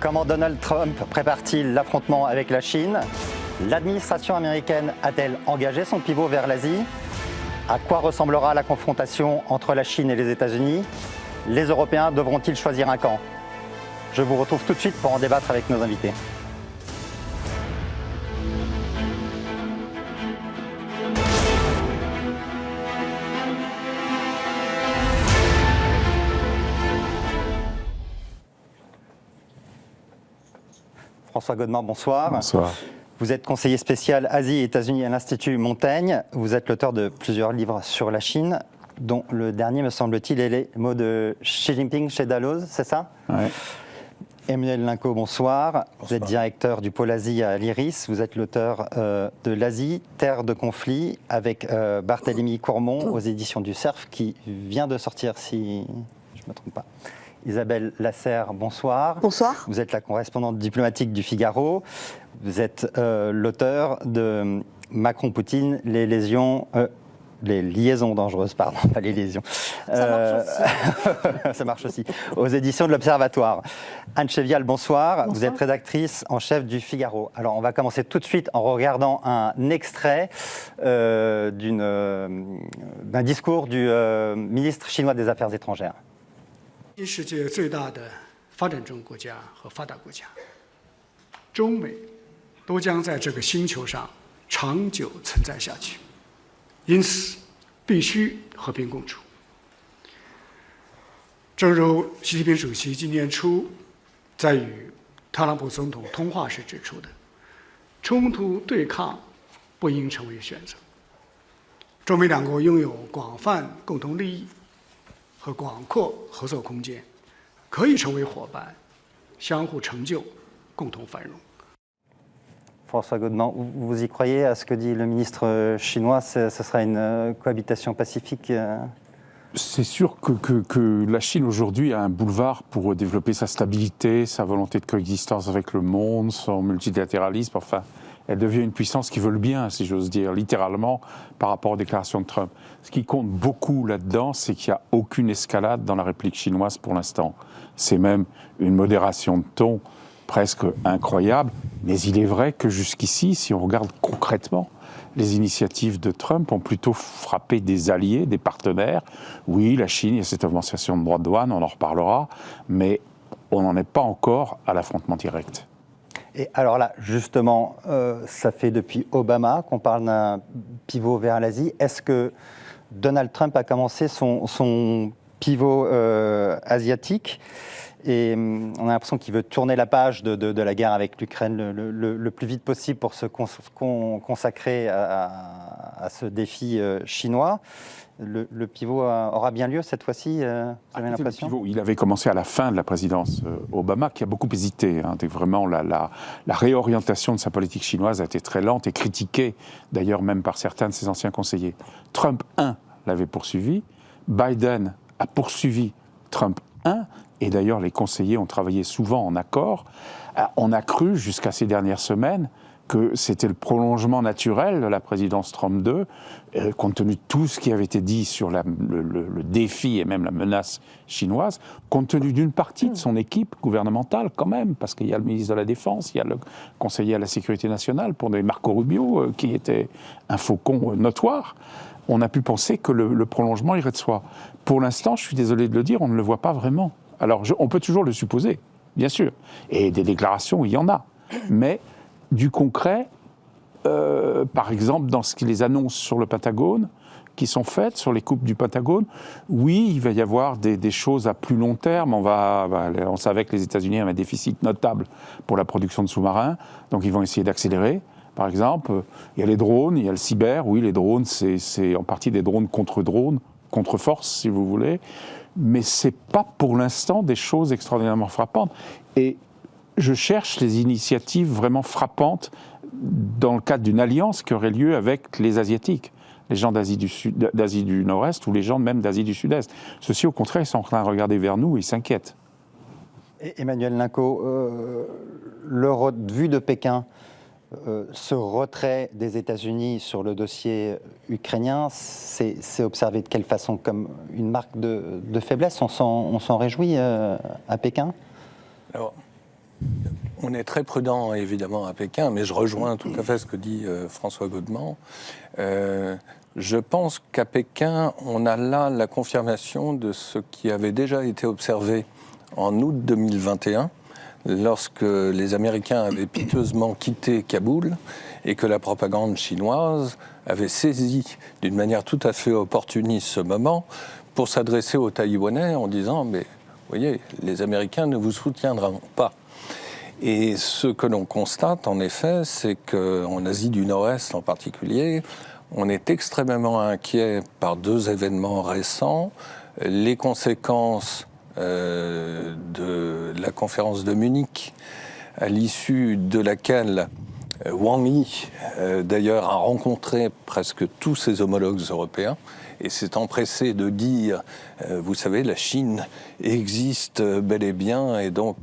Comment Donald Trump prépare-t-il l'affrontement avec la Chine? L'administration américaine a-t-elle engagé son pivot vers l'Asie? À quoi ressemblera la confrontation entre la Chine et les États-Unis? Les Européens devront-ils choisir un camp? Je vous retrouve tout de suite pour en débattre avec nos invités. François Godement, bonsoir. Bonsoir. Vous êtes conseiller spécial Asie et États-Unis à l'Institut Montaigne. Vous êtes l'auteur de plusieurs livres sur la Chine, dont le dernier, me semble-t-il, est les mots de Xi Jinping chez Dalloz, c'est ça? Oui. Emmanuel Linco, bonsoir. Vous êtes directeur du pôle Asie à l'IRIS. Vous êtes l'auteur de l'Asie, terre de conflit, avec Barthélemy Courmont aux éditions du Cerf, qui vient de sortir, si je ne me trompe pas. Isabelle Lasserre, bonsoir. Bonsoir. Vous êtes la correspondante diplomatique du Figaro. Vous êtes l'auteur de Macron-Poutine, les liaisons dangereuses, pardon, pas les lésions. Ça marche aussi. Ça marche aussi. Aux éditions de l'Observatoire. Anne Chevial, bonsoir. Vous êtes rédactrice en chef du Figaro. Alors, on va commencer tout de suite en regardant un extrait d'un discours du ministre chinois des Affaires étrangères. 世界最大的发展中国家和发达国家，中美都将在这个星球上长久存在下去，因此必须和平共处。正如习近平主席今年初在与特朗普总统通话时指出的，冲突对抗不应成为选择。中美两国拥有广泛共同利益和广阔合作空间，可以成为伙伴，相互成就，共同繁荣。 François Godement, vous y croyez à ce que dit le ministre chinois? Ce sera une cohabitation pacifique? C'est sûr que la Chine aujourd'hui a un boulevard pour développer sa stabilité, sa volonté de coexistence avec le monde, son multilatéralisme. Enfin, elle devient une puissance qui veut le bien, si j'ose dire, littéralement, par rapport aux déclarations de Trump. Ce qui compte beaucoup là-dedans, c'est qu'il n'y a aucune escalade dans la réplique chinoise pour l'instant. C'est même une modération de ton presque incroyable. Mais il est vrai que jusqu'ici, si on regarde concrètement, les initiatives de Trump ont plutôt frappé des alliés, des partenaires. Oui, la Chine, il y a cette augmentation de droits de douane, on en reparlera, mais on n'en est pas encore à l'affrontement direct. Et alors là, justement, ça fait depuis Obama qu'on parle d'un pivot vers l'Asie. Est-ce que Donald Trump a commencé son pivot asiatique? Et on a l'impression qu'il veut tourner la page de la guerre avec l'Ukraine le plus vite possible pour se consacrer à ce défi chinois. Le pivot aura bien lieu cette fois-ci, vous avez l'impression? Il avait commencé à la fin de la présidence Obama, qui a beaucoup hésité. Vraiment, la réorientation de sa politique chinoise a été très lente et critiquée, d'ailleurs même par certains de ses anciens conseillers. Trump 1 l'avait poursuivi, Biden a poursuivi Trump 1, et d'ailleurs les conseillers ont travaillé souvent en accord. On a cru jusqu'à ces dernières semaines que c'était le prolongement naturel de la présidence Trump 2, compte tenu de tout ce qui avait été dit sur le défi et même la menace chinoise, compte tenu d'une partie de son équipe gouvernementale quand même, parce qu'il y a le ministre de la Défense, il y a le conseiller à la Sécurité nationale, pour nommer Marco Rubio, qui était un faucon notoire. On a pu penser que le prolongement irait de soi. Pour l'instant, je suis désolé de le dire, on ne le voit pas vraiment. Alors, on peut toujours le supposer, bien sûr. Et des déclarations, il y en a. Mais du concret, par exemple, dans ce qui les annonce sur le Pentagone, qui sont faites sur les coupes du Pentagone, oui, il va y avoir des choses à plus long terme. On savait que les États-Unis avaient un déficit notable pour la production de sous-marins, donc ils vont essayer d'accélérer. Par exemple, il y a les drones, il y a le cyber. Oui, les drones, c'est en partie des drones, contre-force, si vous voulez. Mais ce n'est pas pour l'instant des choses extraordinairement frappantes. Et je cherche les initiatives vraiment frappantes dans le cadre d'une alliance qui aurait lieu avec les Asiatiques, les gens d'Asie du Nord-Est ou les gens même d'Asie du Sud-Est. Ceux-ci, au contraire, ils sont en train de regarder vers nous et ils s'inquiètent. Emmanuel Linco, vu de Pékin, ce retrait des États-Unis sur le dossier ukrainien, c'est observé de quelle façon? Comme une marque de faiblesse? On s'en réjouit à Pékin? Alors, On est très prudent, évidemment, à Pékin, mais je rejoins tout à fait ce que dit François Godement. Je pense qu'à Pékin, on a là la confirmation de ce qui avait déjà été observé en août 2021, lorsque les Américains avaient piteusement quitté Kaboul et que la propagande chinoise avait saisi d'une manière tout à fait opportuniste ce moment pour s'adresser aux Taïwanais en disant « mais vous voyez, les Américains ne vous soutiendront pas ». Et ce que l'on constate, en effet, c'est qu'en Asie du Nord-Est en particulier, on est extrêmement inquiet par deux événements récents, les conséquences de la conférence de Munich, à l'issue de laquelle Wang Yi, d'ailleurs, a rencontré presque tous ses homologues européens et s'est empressé de dire, vous savez, la Chine existe bel et bien et donc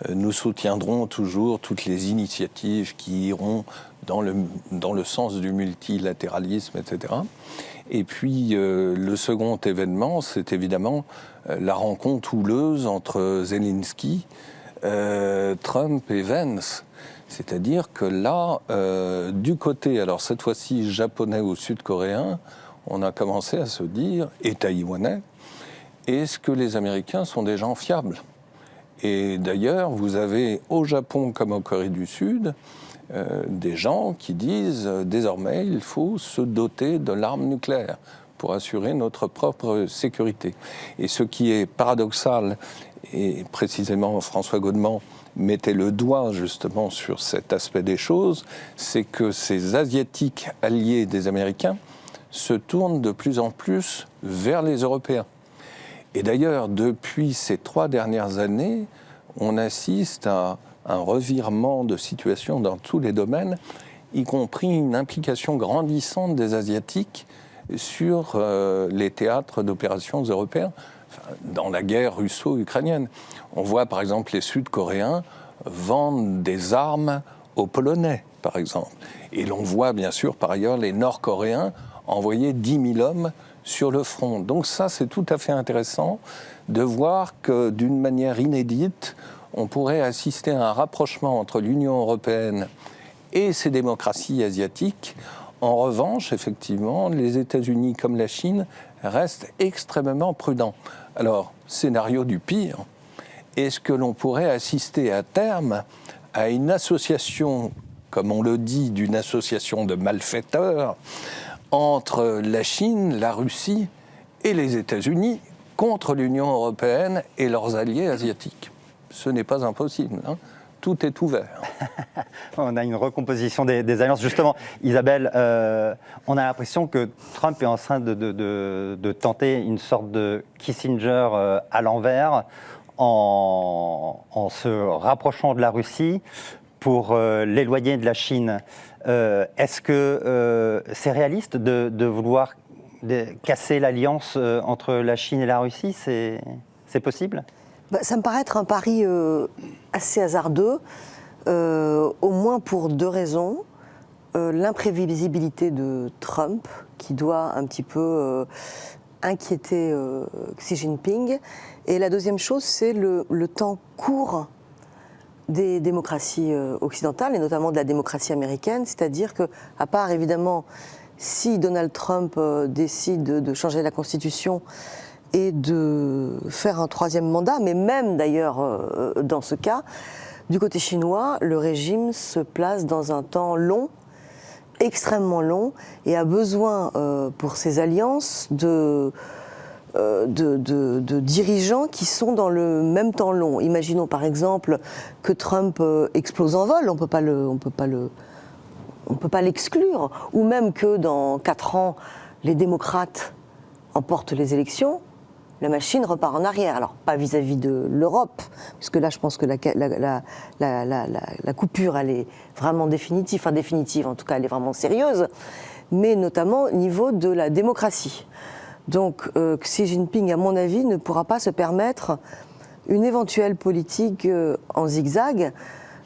nous soutiendrons toujours toutes les initiatives qui iront dans le sens du multilatéralisme, etc. Et puis le second événement, c'est évidemment la rencontre houleuse entre Zelensky, Trump et Vance. C'est-à-dire que là, du côté, alors cette fois-ci japonais ou sud-coréen, on a commencé à se dire, et taïwanais, est-ce que les Américains sont des gens fiables ? Et d'ailleurs, vous avez au Japon comme en Corée du Sud, des gens qui disent désormais il faut se doter de l'arme nucléaire pour assurer notre propre sécurité. Et ce qui est paradoxal, et précisément François Godement mettait le doigt justement sur cet aspect des choses, c'est que ces Asiatiques alliés des Américains se tournent de plus en plus vers les Européens. Et d'ailleurs, depuis ces 3 dernières années, on assiste à un revirement de situation dans tous les domaines, y compris une implication grandissante des Asiatiques sur les théâtres d'opérations européens, dans la guerre russo-ukrainienne. On voit par exemple les Sud-Coréens vendre des armes aux Polonais, par exemple. Et l'on voit bien sûr par ailleurs les Nord-Coréens envoyer 10 000 hommes sur le front. Donc ça, c'est tout à fait intéressant de voir que d'une manière inédite, on pourrait assister à un rapprochement entre l'Union européenne et ces démocraties asiatiques. En revanche, effectivement, les États-Unis comme la Chine restent extrêmement prudents. Alors, scénario du pire, est-ce que l'on pourrait assister à terme à une association, comme on le dit, d'une association de malfaiteurs entre la Chine, la Russie et les États-Unis contre l'Union européenne et leurs alliés asiatiques? Ce n'est pas impossible, hein. Tout est ouvert. On a une recomposition des alliances. Justement, Isabelle, on a l'impression que Trump est en train de tenter une sorte de Kissinger à l'envers en se rapprochant de la Russie pour l'éloigner de la Chine. Est-ce que c'est réaliste de vouloir casser l'alliance entre la Chine et la Russie? C'est possible? Ça me paraît être un pari assez hasardeux, au moins pour 2 raisons. L'imprévisibilité de Trump, qui doit un petit peu inquiéter Xi Jinping. Et la deuxième chose, c'est le temps court des démocraties occidentales, et notamment de la démocratie américaine. C'est-à-dire qu'à part, évidemment, si Donald Trump décide de changer la Constitution et de faire un 3e mandat, mais même d'ailleurs dans ce cas, du côté chinois, le régime se place dans un temps long, extrêmement long, et a besoin pour ses alliances de dirigeants qui sont dans le même temps long. Imaginons par exemple que Trump explose en vol, on peut pas l'exclure, ou même que dans 4 ans, les démocrates emportent les élections. La machine repart en arrière. Alors, pas vis-à-vis de l'Europe, puisque là, je pense que la coupure, elle est vraiment définitive. Enfin, définitive, en tout cas, elle est vraiment sérieuse. Mais notamment au niveau de la démocratie. Donc, Xi Jinping, à mon avis, ne pourra pas se permettre une éventuelle politique en zigzag,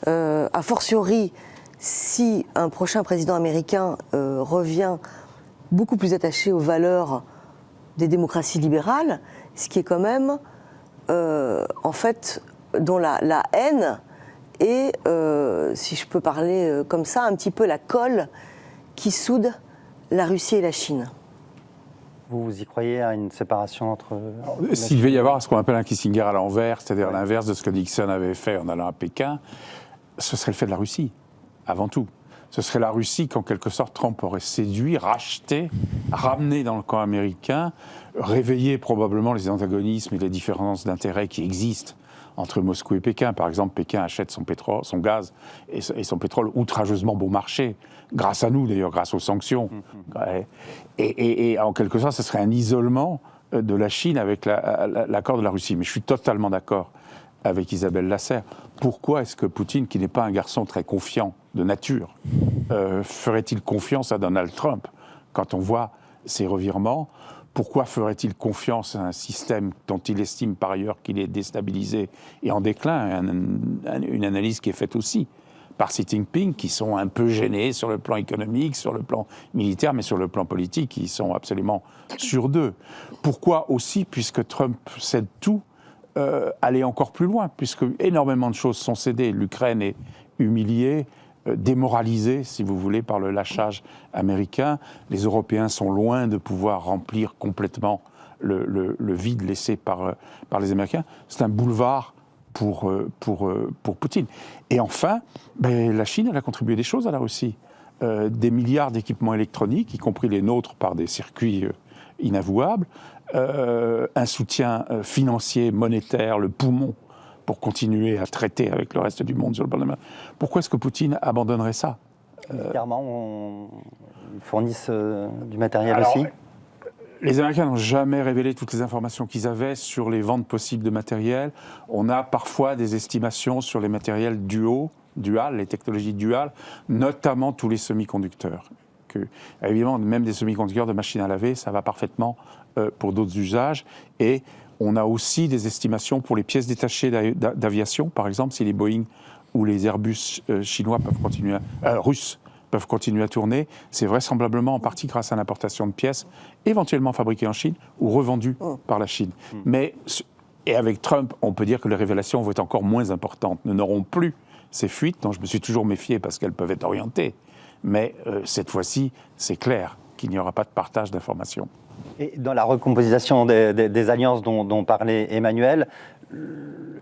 a fortiori si un prochain président américain revient beaucoup plus attaché aux valeurs des démocraties libérales, ce qui est quand même, en fait, dont la haine est, si je peux parler comme ça, un petit peu la colle qui soude la Russie et la Chine. Vous y croyez à une séparation entre... S'il devait y avoir ce qu'on appelle un Kissinger à l'envers, c'est-à-dire l'inverse de ce que Nixon avait fait en allant à Pékin, ce serait le fait de la Russie, avant tout. Ce serait la Russie qu'en quelque sorte Trump aurait séduit, racheté, ramené dans le camp américain, réveillé probablement les antagonismes et les différences d'intérêts qui existent entre Moscou et Pékin. Par exemple, Pékin achète son pétrole, son gaz et son pétrole outrageusement bon marché, grâce à nous d'ailleurs, grâce aux sanctions. Et en quelque sorte, ce serait un isolement de la Chine avec l'accord de la Russie. Mais je suis totalement d'accord avec Isabelle Lasserre. Pourquoi est-ce que Poutine, qui n'est pas un garçon très confiant de nature, ferait-il confiance à Donald Trump quand on voit ses revirements? Pourquoi ferait-il confiance à un système dont il estime par ailleurs qu'il est déstabilisé et en déclin? Une analyse qui est faite aussi par Xi Jinping, qui sont un peu gênés sur le plan économique, sur le plan militaire, mais sur le plan politique, ils sont absolument sûrs d'eux. Pourquoi aussi, puisque Trump cède tout, aller encore plus loin, puisque énormément de choses sont cédées. L'Ukraine est humiliée, démoralisée, si vous voulez, par le lâchage américain. Les Européens sont loin de pouvoir remplir complètement le vide laissé par les Américains. C'est un boulevard pour Poutine. Et enfin, la Chine, elle a contribué des choses à la Russie. Des milliards d'équipements électroniques, y compris les nôtres par des circuits inavouables, un soutien financier, monétaire, le poumon pour continuer à traiter avec le reste du monde sur le plan de la... Pourquoi est-ce que Poutine abandonnerait ça? Militairement, ils fournissent du matériel aussi. Les Américains n'ont jamais révélé toutes les informations qu'ils avaient sur les ventes possibles de matériel. On a parfois des estimations sur les matériels dual, les technologies duales, notamment tous les semi-conducteurs. Évidemment, même des semi-conducteurs de machines à laver, ça va parfaitement pour d'autres usages. Et on a aussi des estimations pour les pièces détachées d'aviation, par exemple, si les Boeing ou les Airbus chinois peuvent continuer, russes peuvent continuer à tourner, c'est vraisemblablement en partie grâce à l'importation de pièces éventuellement fabriquées en Chine ou revendues par la Chine. Mais, et avec Trump, on peut dire que les révélations vont être encore moins importantes, ne n'auront plus ces fuites dont je me suis toujours méfié parce qu'elles peuvent être orientées. Mais cette fois-ci, c'est clair qu'il n'y aura pas de partage d'informations. Et dans la recomposition des alliances dont parlait Emmanuel,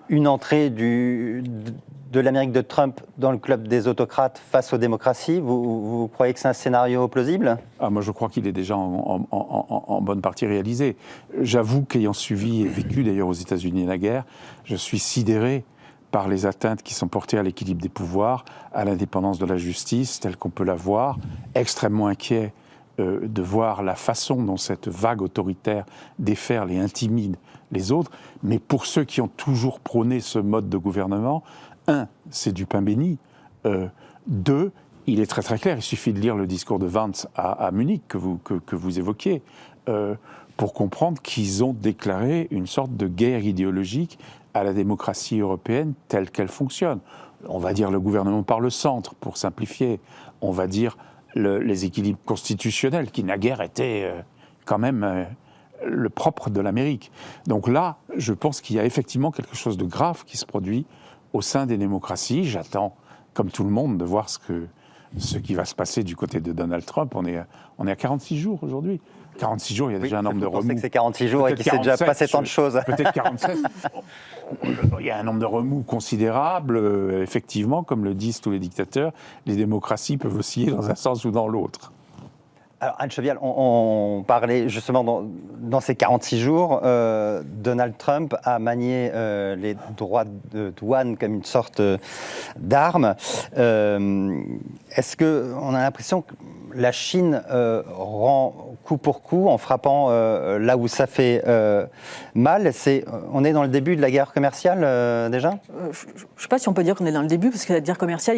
une entrée de l'Amérique de Trump dans le club des autocrates face aux démocraties, vous croyez que c'est un scénario plausible? Moi, je crois qu'il est déjà en bonne partie réalisé. J'avoue qu'ayant suivi et vécu d'ailleurs aux États-Unis la guerre, je suis sidéré par les atteintes qui sont portées à l'équilibre des pouvoirs, à l'indépendance de la justice, telle qu'on peut la voir, extrêmement inquiet de voir la façon dont cette vague autoritaire déferle et intimide les autres. Mais pour ceux qui ont toujours prôné ce mode de gouvernement, c'est du pain béni. 2, il est très très clair, il suffit de lire le discours de Vance à Munich que vous évoquiez, pour comprendre qu'ils ont déclaré une sorte de guerre idéologique à la démocratie européenne telle qu'elle fonctionne. On va dire le gouvernement par le centre, pour simplifier. On va dire les équilibres constitutionnels, qui naguère étaient quand même le propre de l'Amérique. Donc là, je pense qu'il y a effectivement quelque chose de grave qui se produit au sein des démocraties. J'attends, comme tout le monde, de voir ce qui va se passer du côté de Donald Trump. On est à 46 jours aujourd'hui. 46 jours, il y a déjà un nombre de remous. Vous pensez que c'est 46 jours et qu'il s'est déjà passé tant de choses. Peut-être 47. Il y a un nombre de remous considérable. Effectivement, comme le disent tous les dictateurs, les démocraties peuvent osciller dans un sens ou dans l'autre. Alors, Anne Chevial, on parlait justement dans ces 46 jours, Donald Trump a manié les droits de douane comme une sorte d'arme. Est-ce qu'on a l'impression que la Chine rend coup pour coup en frappant là où ça fait mal? On est dans le début de la guerre commerciale déjà? Je ne sais pas si on peut dire qu'on est dans le début, parce que la guerre commerciale,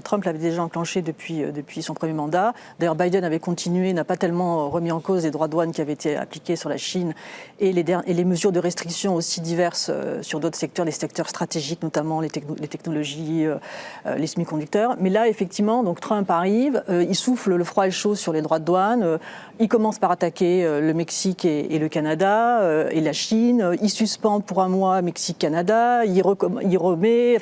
Trump l'avait déjà enclenchée depuis son premier mandat. D'ailleurs, Biden avait continué, n'a pas tellement remis en cause les droits de douane qui avaient été appliqués sur la Chine et les mesures de restriction aussi diverses sur d'autres secteurs, les secteurs stratégiques, notamment les technologies, les semi-conducteurs. Mais là, effectivement, donc Trump arrive, il souffle le froid et le chaud sur les droits de douane, il commence par attaquer le Mexique et le Canada et la Chine, il suspend pour un mois Mexique-Canada, il remet...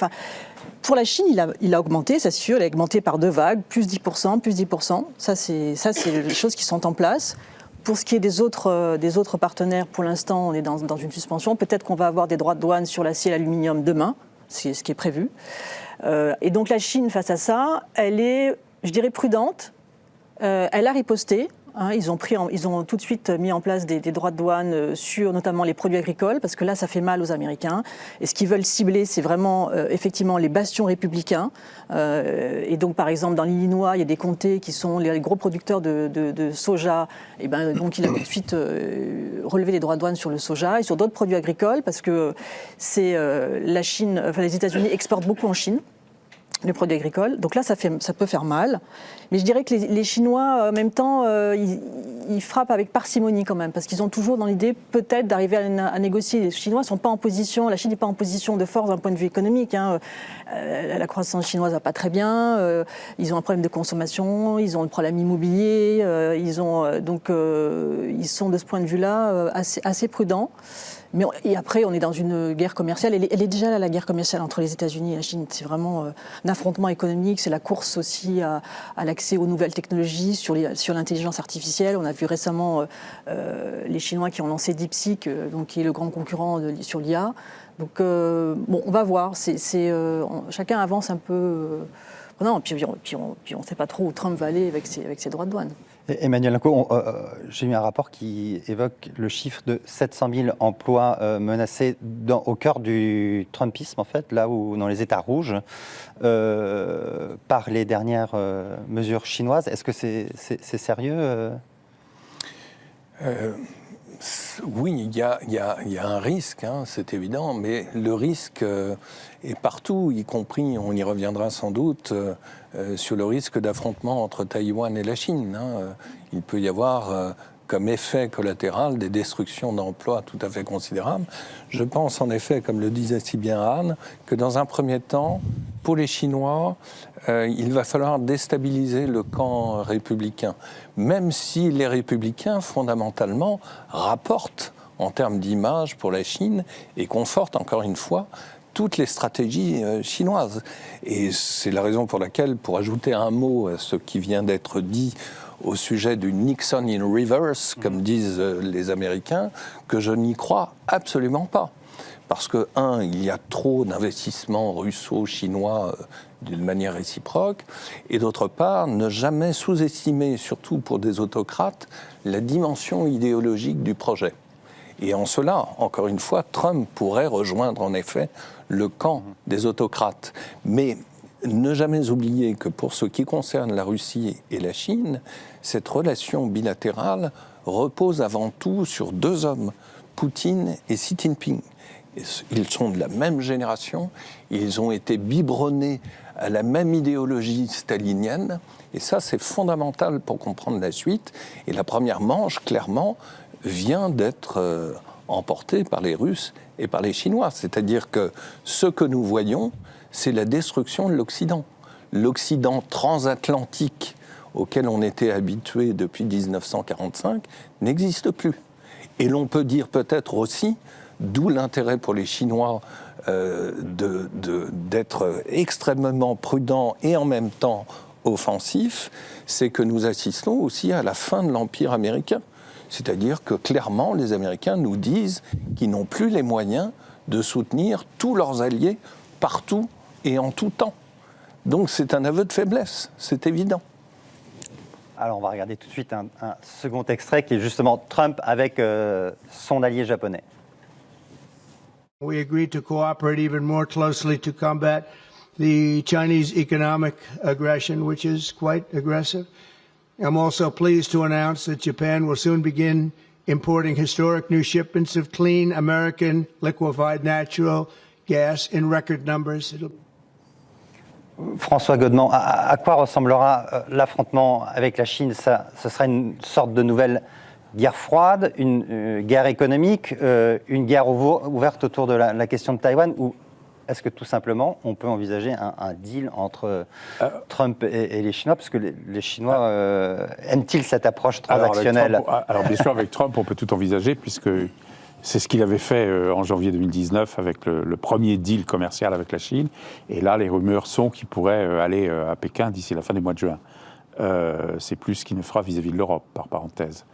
pour la Chine, il a augmenté, c'est sûr, il a augmenté par 2 vagues, plus 10%, plus 10%. Ça, c'est les choses qui sont en place. Pour ce qui est des autres partenaires, pour l'instant, on est dans une suspension. Peut-être qu'on va avoir des droits de douane sur l'acier et l'aluminium demain, c'est ce qui est prévu. Et donc la Chine, face à ça, elle est, je dirais, prudente. Elle a riposté. Ils ont tout de suite mis en place des droits de douane sur notamment les produits agricoles, parce que là, ça fait mal aux Américains. Et ce qu'ils veulent cibler, c'est vraiment effectivement les bastions républicains. Et donc, par exemple, dans l'Illinois, il y a des comtés qui sont les gros producteurs de soja. Et donc, il a tout de suite relevé les droits de douane sur le soja et sur d'autres produits agricoles, parce que la Chine, enfin les États-Unis exportent beaucoup en Chine les produits agricoles. Donc là, ça peut faire mal. Mais je dirais que les Chinois, en même temps, ils frappent avec parcimonie quand même, parce qu'ils ont toujours dans l'idée peut-être d'arriver à négocier. Les Chinois sont pas en position, la Chine n'est pas en position de force d'un point de vue économique. La croissance chinoise va pas très bien. Ils ont un problème de consommation, ils ont le problème immobilier. Ils sont de ce point de vue-là assez prudents. Et après, on est dans une guerre commerciale. Elle est déjà là, la guerre commerciale entre les États-Unis et la Chine. C'est vraiment un affrontement économique. C'est la course aussi à l'accès aux nouvelles technologies, sur l'intelligence artificielle. On a vu récemment les Chinois qui ont lancé DeepSeek, qui est le grand concurrent sur l'IA. Donc, on va voir. Chacun avance un peu. Puis on ne sait pas trop où Trump va aller avec ses droits de douane. Emmanuel Linco, j'ai lu un rapport qui évoque le chiffre de 700 000 emplois menacés au cœur du Trumpisme, en fait, là où, dans les États rouges, par les dernières mesures chinoises. Est-ce que c'est sérieux Oui, il y a un risque, c'est évident, mais le risque est partout, y compris, on y reviendra sans doute, sur le risque d'affrontement entre Taïwan et la Chine. Il peut y avoir comme effet collatéral des destructions d'emplois tout à fait considérables. Je pense en effet, comme le disait si bien Anne, que dans un premier temps, pour les Chinois, il va falloir déstabiliser le camp républicain, même si les républicains, fondamentalement, rapportent en termes d'image pour la Chine et confortent, encore une fois, toutes les stratégies chinoises. Et c'est la raison pour laquelle, pour ajouter un mot à ce qui vient d'être dit au sujet du Nixon in reverse, comme disent les Américains, que je n'y crois absolument pas. Parce que, il y a trop d'investissements russo-chinois d'une manière réciproque, et d'autre part, ne jamais sous-estimer, surtout pour des autocrates, la dimension idéologique du projet. Et en cela, encore une fois, Trump pourrait rejoindre en effet le camp des autocrates. Mais ne jamais oublier que pour ce qui concerne la Russie et la Chine, cette relation bilatérale repose avant tout sur 2 hommes, Poutine et Xi Jinping. Ils sont de la même génération, ils ont été biberonnés à la même idéologie stalinienne, et ça c'est fondamental pour comprendre la suite. Et la première manche, clairement, vient d'être emportée par les Russes et par les Chinois. C'est-à-dire que ce que nous voyons, c'est la destruction de l'Occident. L'Occident transatlantique auquel on était habitué depuis 1945 n'existe plus. Et l'on peut dire peut-être aussi, d'où l'intérêt pour les Chinois d'être extrêmement prudents et en même temps offensifs, c'est que nous assistons aussi à la fin de l'Empire américain. C'est-à-dire que clairement, les Américains nous disent qu'ils n'ont plus les moyens de soutenir tous leurs alliés partout et en tout temps. Donc c'est un aveu de faiblesse, c'est évident. Alors on va regarder tout de suite un second extrait qui est justement Trump avec son allié japonais. We agreed to cooperate even more closely to combat the Chinese economic aggression, which is quite aggressive. I'm also pleased to announce that Japan will soon begin importing historic new shipments of clean American liquefied natural gas in record numbers. François Godement, à quoi ressemblera l'affrontement avec la Chine ? Ce sera une sorte de nouvelle guerre froide, une guerre économique, une guerre ouverte autour de la question de Taïwan, ou est-ce que tout simplement on peut envisager un deal entre Trump et les Chinois, parce que les Chinois aiment-ils cette approche transactionnelle ? Alors bien sûr, avec Trump, on peut tout envisager, puisque C'est ce qu'il avait fait en janvier 2019 avec le premier deal commercial avec la Chine. Et là, les rumeurs sont qu'il pourrait aller à Pékin d'ici la fin du mois de juin. C'est plus ce qu'il ne fera vis-à-vis de l'Europe, par parenthèse.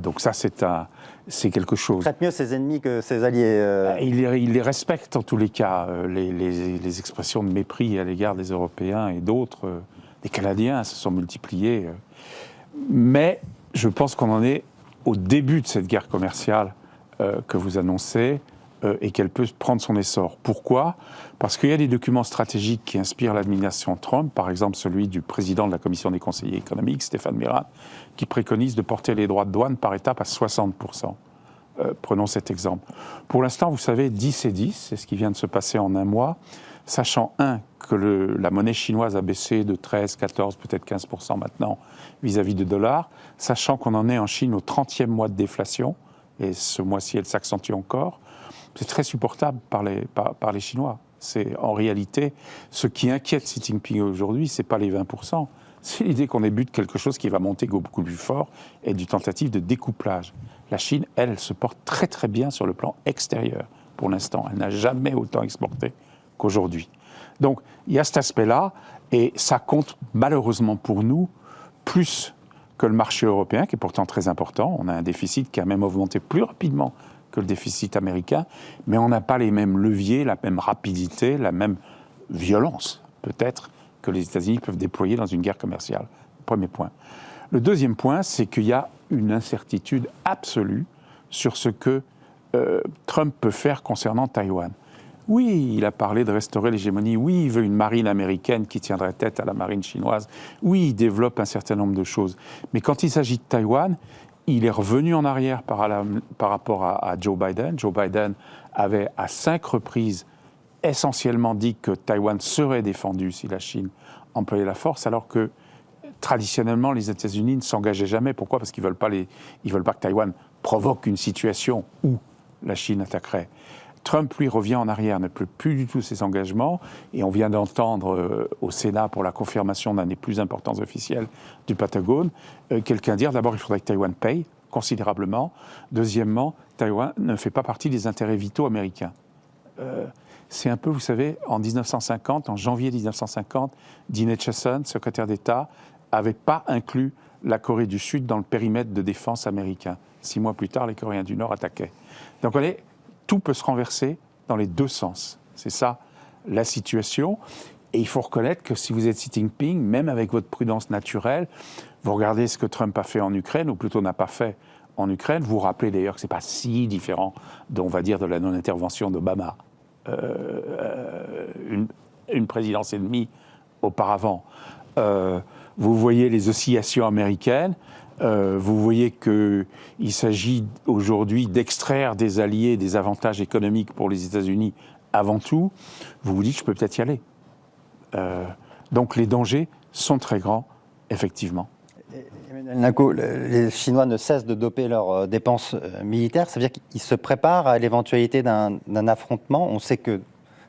Donc ça, c'est quelque chose. Il traite mieux ses ennemis que ses alliés. Il les respecte en tous les cas. Les expressions de mépris à l'égard des Européens et d'autres, des Canadiens, se sont multipliées. Mais je pense qu'on en est au début de cette guerre commerciale que vous annoncez et qu'elle peut prendre son essor. Pourquoi ? Parce qu'il y a des documents stratégiques qui inspirent l'administration Trump, par exemple celui du président de la Commission des conseillers économiques, Stéphane Miran, qui préconise de porter les droits de douane par étape à 60%. Prenons cet exemple. Pour l'instant, vous savez, 10 et 10, c'est ce qui vient de se passer en un mois, sachant, que la monnaie chinoise a baissé de 13, 14, peut-être 15% maintenant vis-à-vis du dollar, sachant qu'on en est en Chine au 30e mois de déflation, et ce mois-ci, elle s'accentue encore. C'est très supportable par les Chinois. C'est en réalité, ce qui inquiète Xi Jinping aujourd'hui, ce n'est pas les 20%, c'est l'idée qu'on débute quelque chose qui va monter beaucoup plus fort et du tentative de découplage. La Chine, elle se porte très très bien sur le plan extérieur pour l'instant. Elle n'a jamais autant exporté qu'aujourd'hui. Donc il y a cet aspect-là et ça compte malheureusement pour nous plus que le marché européen, qui est pourtant très important. On a un déficit qui a même augmenté plus rapidement que le déficit américain, mais on n'a pas les mêmes leviers, la même rapidité, la même violence, peut-être, que les États-Unis peuvent déployer dans une guerre commerciale. Premier point. Le deuxième point, c'est qu'il y a une incertitude absolue sur ce que Trump peut faire concernant Taïwan. Oui, il a parlé de restaurer l'hégémonie. Oui, il veut une marine américaine qui tiendrait tête à la marine chinoise. Oui, il développe un certain nombre de choses. Mais quand il s'agit de Taïwan, il est revenu en arrière par rapport à Joe Biden. Joe Biden avait à 5 reprises essentiellement dit que Taïwan serait défendu si la Chine employait la force, alors que traditionnellement les États-Unis ne s'engageaient jamais. Pourquoi ? Parce qu'ils veulent pas que Taïwan provoque une situation où la Chine attaquerait. Trump, lui, revient en arrière, ne peut plus du tout ses engagements, et on vient d'entendre au Sénat, pour la confirmation d'un des plus importants officiels du Pentagone, quelqu'un dire, d'abord, il faudrait que Taïwan paye considérablement. Deuxièmement, Taïwan ne fait pas partie des intérêts vitaux américains. C'est un peu, vous savez, en janvier 1950, Dean Acheson, secrétaire d'État, n'avait pas inclus la Corée du Sud dans le périmètre de défense américain. 6 mois plus tard, les Coréens du Nord attaquaient. Donc, tout peut se renverser dans les deux sens. C'est ça, la situation. Et il faut reconnaître que si vous êtes Xi Jinping, même avec votre prudence naturelle, vous regardez ce que Trump a fait en Ukraine, ou plutôt n'a pas fait en Ukraine. Vous vous rappelez d'ailleurs que ce n'est pas si différent, on va dire, de la non-intervention d'Obama. Une présidence et demie auparavant. Vous voyez les oscillations américaines. Vous voyez qu'il s'agit aujourd'hui d'extraire des alliés, des avantages économiques pour les États-Unis avant tout. Vous vous dites, je peux peut-être y aller. Donc les dangers sont très grands, effectivement. Emmanuel Lingot, les Chinois ne cessent de doper leurs dépenses militaires. Ça veut dire qu'ils se préparent à l'éventualité d'un affrontement. On sait que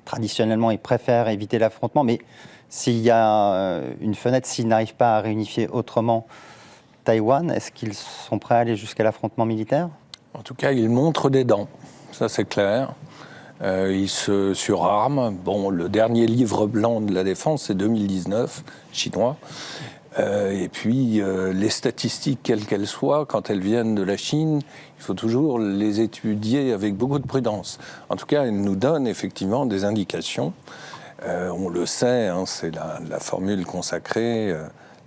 traditionnellement, ils préfèrent éviter l'affrontement, mais s'il y a une fenêtre, s'ils n'arrivent pas à réunifier autrement Taïwan, est-ce qu'ils sont prêts à aller jusqu'à l'affrontement militaire ? En tout cas, ils montrent des dents, ça c'est clair. Ils se surarment. Bon, le dernier livre blanc de la défense, c'est 2019, chinois. Et puis, les statistiques, quelles qu'elles soient, quand elles viennent de la Chine, il faut toujours les étudier avec beaucoup de prudence. En tout cas, elles nous donnent effectivement des indications. On le sait, hein, c'est la formule consacrée.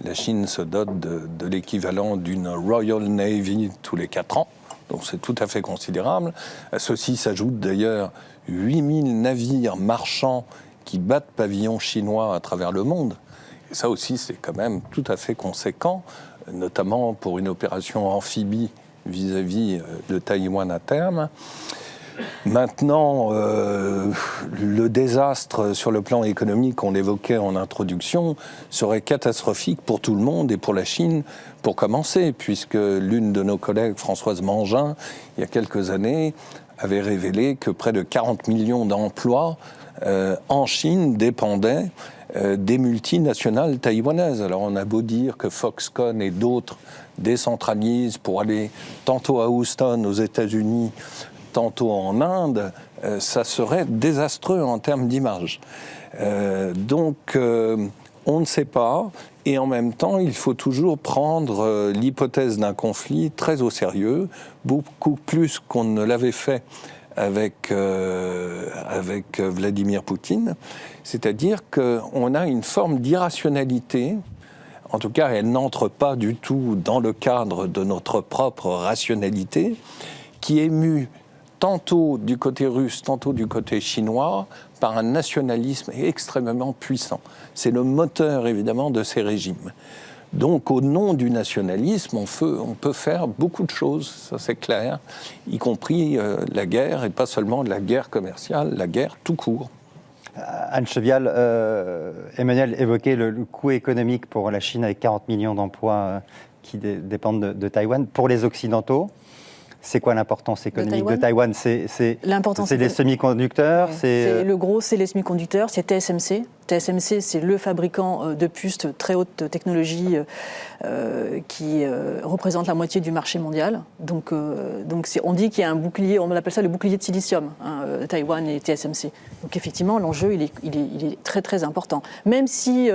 La Chine se dote de l'équivalent d'une Royal Navy tous les 4 ans. Donc c'est tout à fait considérable. À ceci s'ajoute d'ailleurs 8000 navires marchands qui battent pavillon chinois à travers le monde. Et ça aussi, c'est quand même tout à fait conséquent, notamment pour une opération amphibie vis-à-vis de Taïwan à terme. Maintenant, le désastre sur le plan économique, on l'évoquait en introduction, serait catastrophique pour tout le monde et pour la Chine, pour commencer, puisque l'une de nos collègues, Françoise Mangin, il y a quelques années, avait révélé que près de 40 millions d'emplois en Chine dépendaient des multinationales taïwanaises. Alors on a beau dire que Foxconn et d'autres décentralisent pour aller tantôt à Houston aux États-Unis, tantôt en Inde, ça serait désastreux en termes d'image. Donc, on ne sait pas, et en même temps, il faut toujours prendre l'hypothèse d'un conflit très au sérieux, beaucoup plus qu'on ne l'avait fait avec Vladimir Poutine, c'est-à-dire qu'on a une forme d'irrationalité. En tout cas, elle n'entre pas du tout dans le cadre de notre propre rationalité, qui est mue tantôt du côté russe, tantôt du côté chinois, par un nationalisme extrêmement puissant. C'est le moteur, évidemment, de ces régimes. Donc, au nom du nationalisme, on peut faire beaucoup de choses, ça c'est clair, y compris la guerre, et pas seulement la guerre commerciale, la guerre tout court. Anne Chevial, Emmanuel évoquait le coût économique pour la Chine avec 40 millions d'emplois qui dépendent de Taïwan. Pour les Occidentaux, c'est quoi l'importance économique de Taïwan? C'est les semi-conducteurs. Le gros, c'est les semi-conducteurs, c'est TSMC. TSMC, c'est le fabricant de puces de très haute technologie qui représente la moitié du marché mondial. Donc on dit qu'il y a un bouclier, on appelle ça le bouclier de silicium, Taïwan et TSMC. Donc effectivement, l'enjeu, il est très très important. Même si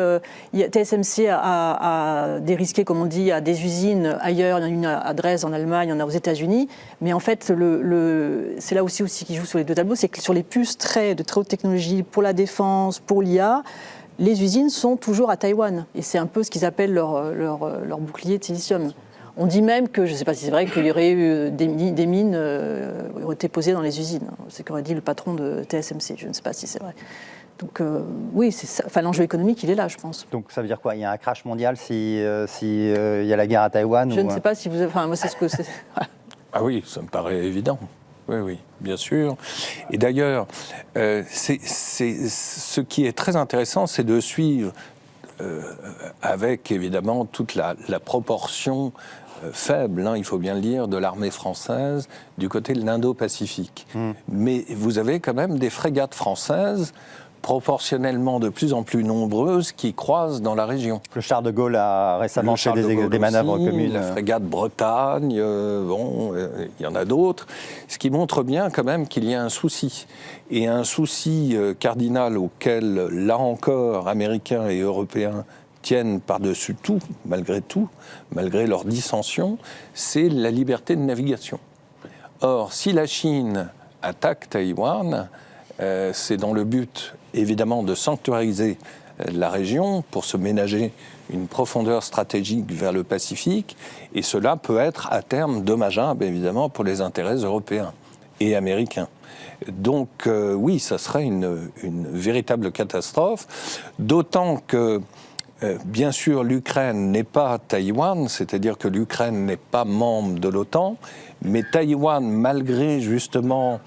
TSMC a des risques, comme on dit, à des usines ailleurs, il y en a une à Dresde en Allemagne, il y en a aux États-Unis, mais en fait, c'est là aussi qui joue sur les deux tableaux, c'est que sur les puces de très haute technologie pour la défense, pour l'IA, les usines sont toujours à Taïwan. Et c'est un peu ce qu'ils appellent leur bouclier de silicium. On dit même que, je ne sais pas si c'est vrai, qu'il y aurait eu des mines qui auraient été posées dans les usines. C'est ce qu'aurait dit le patron de TSMC. Je ne sais pas si c'est vrai. Donc oui, l'enjeu économique, il est là, je pense. Donc ça veut dire quoi? Il y a un crash mondial si y a la guerre à Taïwan? Je ne sais pas si vous... Enfin, moi, c'est ce que c'est... Ah oui, ça me paraît évident. Oui, bien sûr. Et d'ailleurs, ce qui est très intéressant, c'est de suivre, avec évidemment toute la proportion faible, il faut bien le dire, de l'armée française du côté de l'Indo-Pacifique. Mais vous avez quand même des frégates françaises proportionnellement de plus en plus nombreuses qui croisent dans la région. Le char de Gaulle a récemment fait des manœuvres communes. La frégate Bretagne, il y en a d'autres. Ce qui montre bien quand même qu'il y a un souci. Et un souci cardinal auquel, là encore, Américains et Européens tiennent par-dessus tout, malgré leurs dissensions, c'est la liberté de navigation. Or, si la Chine attaque Taïwan, c'est dans le but, évidemment, de sanctuariser la région pour se ménager une profondeur stratégique vers le Pacifique, et cela peut être, à terme, dommageable, évidemment, pour les intérêts européens et américains. Donc, oui, ça serait une véritable catastrophe, d'autant que, bien sûr, l'Ukraine n'est pas Taïwan, c'est-à-dire que l'Ukraine n'est pas membre de l'OTAN, mais Taïwan, malgré, justement,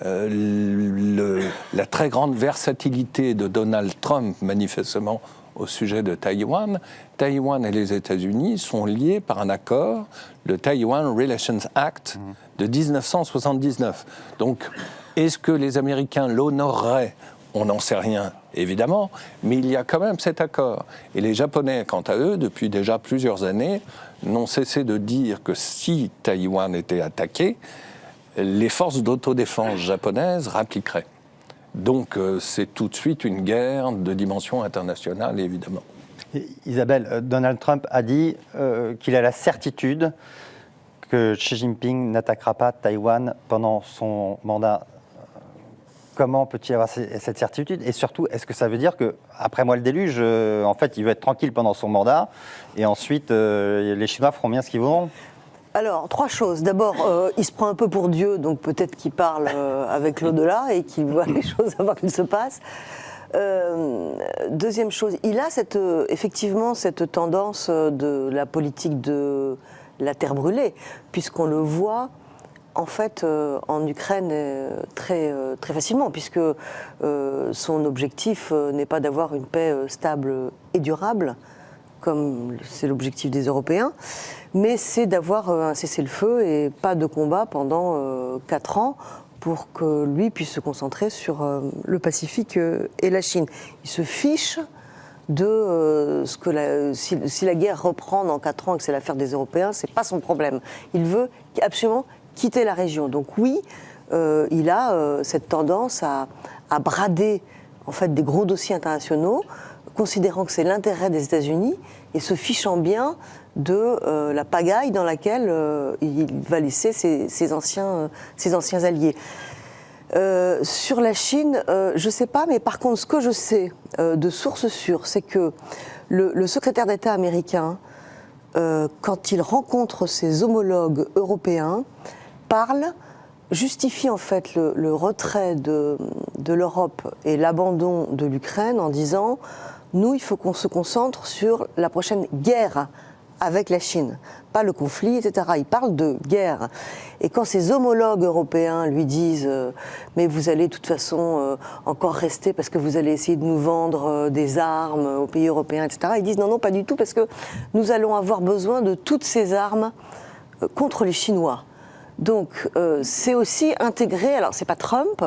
la très grande versatilité de Donald Trump, manifestement, au sujet de Taïwan, Taïwan et les États-Unis sont liés par un accord, le Taiwan Relations Act de 1979. Donc, est-ce que les Américains l'honoreraient? On n'en sait rien, évidemment, mais il y a quand même cet accord. Et les Japonais, quant à eux, depuis déjà plusieurs années, n'ont cessé de dire que si Taïwan était attaqué, les forces d'autodéfense japonaises rappliqueraient. Donc c'est tout de suite une guerre de dimension internationale, évidemment. Isabelle, Donald Trump a dit qu'il a la certitude que Xi Jinping n'attaquera pas Taïwan pendant son mandat. Comment peut-il avoir cette certitude? Et surtout, est-ce que ça veut dire qu'après moi le déluge, en fait, il veut être tranquille pendant son mandat, et ensuite, les Chinois feront bien ce qu'ils voudront? Alors, trois choses. D'abord, il se prend un peu pour Dieu, donc peut-être qu'il parle avec l'au-delà et qu'il voit les choses avant qu'elles se passent. Deuxième chose, il a effectivement cette tendance de la politique de la terre brûlée, puisqu'on le voit en fait en Ukraine très facilement, puisque son objectif n'est pas d'avoir une paix stable et durable, comme c'est l'objectif des Européens, mais c'est d'avoir un cessez-le-feu et pas de combat pendant 4 ans pour que lui puisse se concentrer sur le Pacifique et la Chine. Il se fiche de ce que si la guerre reprend dans 4 ans et que c'est l'affaire des Européens, c'est pas son problème. Il veut absolument quitter la région. Donc oui, il a cette tendance à brader en fait des gros dossiers internationaux, considérant que c'est l'intérêt des États-Unis et se fichant bien de la pagaille dans laquelle il va laisser ses anciens alliés. Sur la Chine, je ne sais pas, mais par contre, ce que je sais de sources sûres, c'est que le secrétaire d'État américain, quand il rencontre ses homologues européens, justifie en fait le retrait de l'Europe et l'abandon de l'Ukraine en disant « Nous, il faut qu'on se concentre sur la prochaine guerre avec la Chine, pas le conflit, etc. » Il parle de guerre. Et quand ses homologues européens lui disent « Mais vous allez de toute façon encore rester parce que vous allez essayer de nous vendre des armes aux pays européens, etc. » Ils disent « Non, non, pas du tout, parce que nous allons avoir besoin de toutes ces armes contre les Chinois. » Donc c'est aussi intégré, alors c'est pas Trump,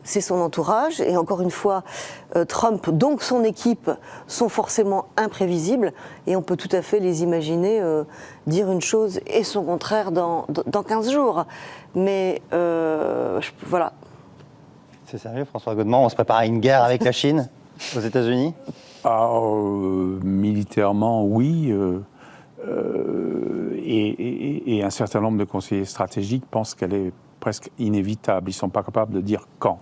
c'est son entourage, et encore une fois, Trump, donc son équipe, sont forcément imprévisibles, et on peut tout à fait les imaginer dire une chose et son contraire dans 15 jours. Mais voilà. C'est sérieux, François Godement, on se prépare à une guerre avec la Chine aux États-Unis ? Militairement, oui. Et un certain nombre de conseillers stratégiques pensent qu'elle est presque inévitable. Ils ne sont pas capables de dire quand.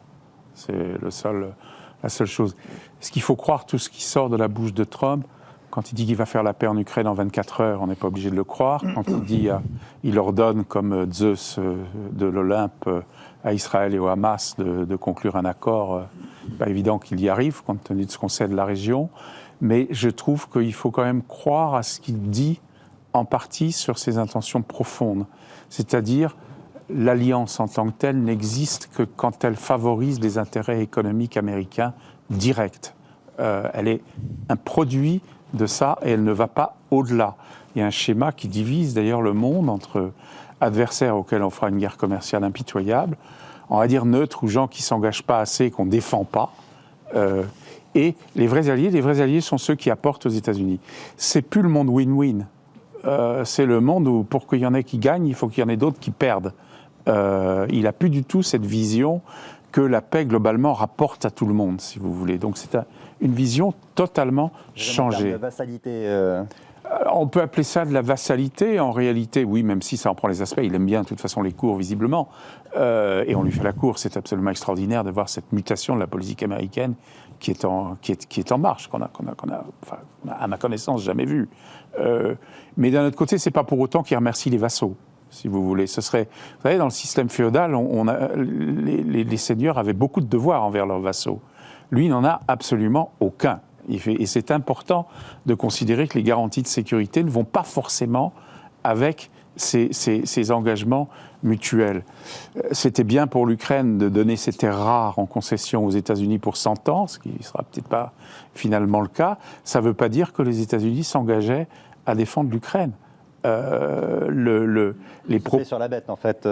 C'est la seule chose. Est-ce qu'il faut croire tout ce qui sort de la bouche de Trump quand il dit qu'il va faire la paix en Ukraine en 24 heures? On n'est pas obligé de le croire. Quand il dit, il ordonne comme Zeus de l'Olympe à Israël et au Hamas de conclure un accord, pas évident qu'il y arrive compte tenu de ce qu'on sait de la région. Mais je trouve qu'il faut quand même croire à ce qu'il dit en partie sur ses intentions profondes. C'est-à-dire, l'alliance en tant que telle n'existe que quand elle favorise les intérêts économiques américains directs. Elle est un produit de ça et elle ne va pas au-delà. Il y a un schéma qui divise d'ailleurs le monde entre adversaires auxquels on fera une guerre commerciale impitoyable, on va dire neutres ou gens qui ne s'engagent pas assez et qu'on ne défend pas, et les vrais alliés sont ceux qui apportent aux États-Unis. C'est plus le monde win-win. C'est le monde où, pour qu'il y en ait qui gagnent, il faut qu'il y en ait d'autres qui perdent. Il n'a plus du tout cette vision que la paix, globalement, rapporte à tout le monde, si vous voulez. Donc c'est une vision totalement changée. De vassalité. On peut appeler ça de la vassalité. En réalité, oui, même si ça en prend les aspects. Il aime bien, de toute façon, les cours, visiblement. Et on lui fait la cour. C'est absolument extraordinaire de voir cette mutation de la politique américaine qui est en marche, qu'on a, à ma connaissance, jamais vue. Mais d'un autre côté, c'est pas pour autant qu'il remercie les vassaux, si vous voulez. Ce serait, vous savez, dans le système féodal, les seigneurs avaient beaucoup de devoirs envers leurs vassaux. Lui, il n'en a absolument aucun. Et c'est important de considérer que les garanties de sécurité ne vont pas forcément avec ces engagements mutuels. C'était bien pour l'Ukraine de donner ces terres rares en concession aux États-Unis pour 100 ans, ce qui ne sera peut-être pas finalement le cas. Ça ne veut pas dire que les États-Unis s'engageaient à défendre l'Ukraine. C'est sur la bête, en fait.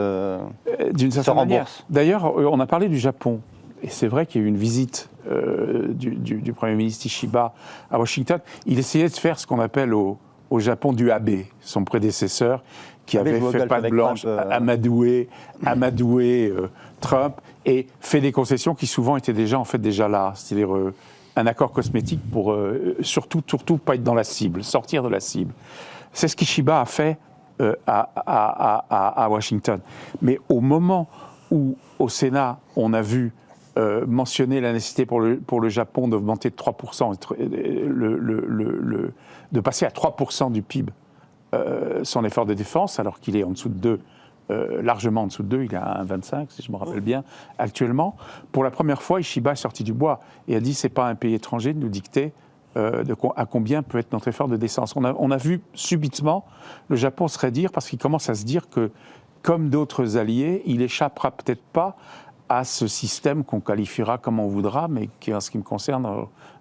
D'une certaine manière. D'ailleurs, on a parlé du Japon. Et c'est vrai qu'il y a eu une visite du Premier ministre Ishiba à Washington. Il essayait de faire ce qu'on appelle au Japon du Abe, son prédécesseur, qui avait fait patte blanche, amadoué Trump, et fait des concessions qui souvent étaient déjà là. C'est-à-dire un accord cosmétique pour surtout pas être dans la cible, sortir de la cible. C'est ce qu'Ishiba a fait à Washington. Mais au moment où, au Sénat, on a vu mentionner la nécessité pour le Japon d'augmenter de 3%, de passer à 3% du PIB son effort de défense, alors qu'il est en dessous de 2, largement en dessous de 2, il est à 1,25 si je me rappelle bien, actuellement. Pour la première fois, Ishiba est sorti du bois et a dit c'est pas un pays étranger de nous dicter à combien peut être notre effort de défense. On a vu subitement le Japon se raidir parce qu'il commence à se dire que, comme d'autres alliés, il échappera peut-être pas à ce système qu'on qualifiera comme on voudra, mais qui, en ce qui me concerne,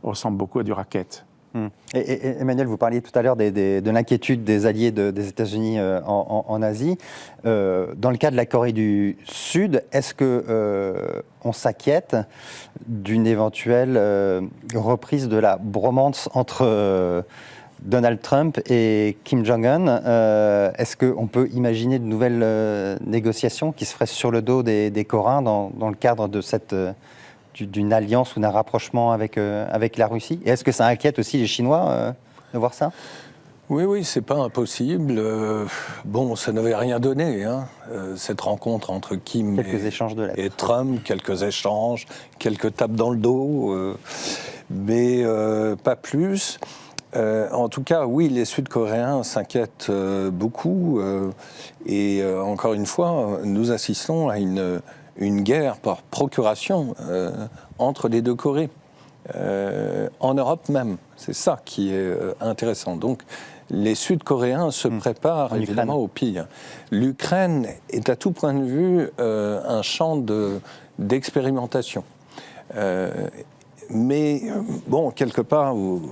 ressemble beaucoup à du racket. Et Emmanuel, vous parliez tout à l'heure de l'inquiétude des alliés des États-Unis en Asie. Dans le cas de la Corée du Sud, est-ce qu'on s'inquiète d'une éventuelle reprise de la bromance entre Donald Trump et Kim Jong-un, est-ce qu'on peut imaginer de nouvelles négociations qui se feraient sur le dos des Coréens dans le cadre de d'une alliance ou d'un rapprochement avec la Russie? Et est-ce que ça inquiète aussi les Chinois de voir ça? Oui, c'est pas impossible. Bon, ça n'avait rien donné, cette rencontre entre Kim et Trump, quelques échanges, quelques tapes dans le dos, mais pas plus. En tout cas, oui, les Sud-Coréens s'inquiètent beaucoup, et encore une fois, nous assistons à une guerre par procuration entre les deux Corées, en Europe même. C'est ça qui est intéressant. Donc, les Sud-Coréens se préparent évidemment au pire. L'Ukraine est à tout point de vue un champ d'expérimentation. Mais bon, quelque part, vous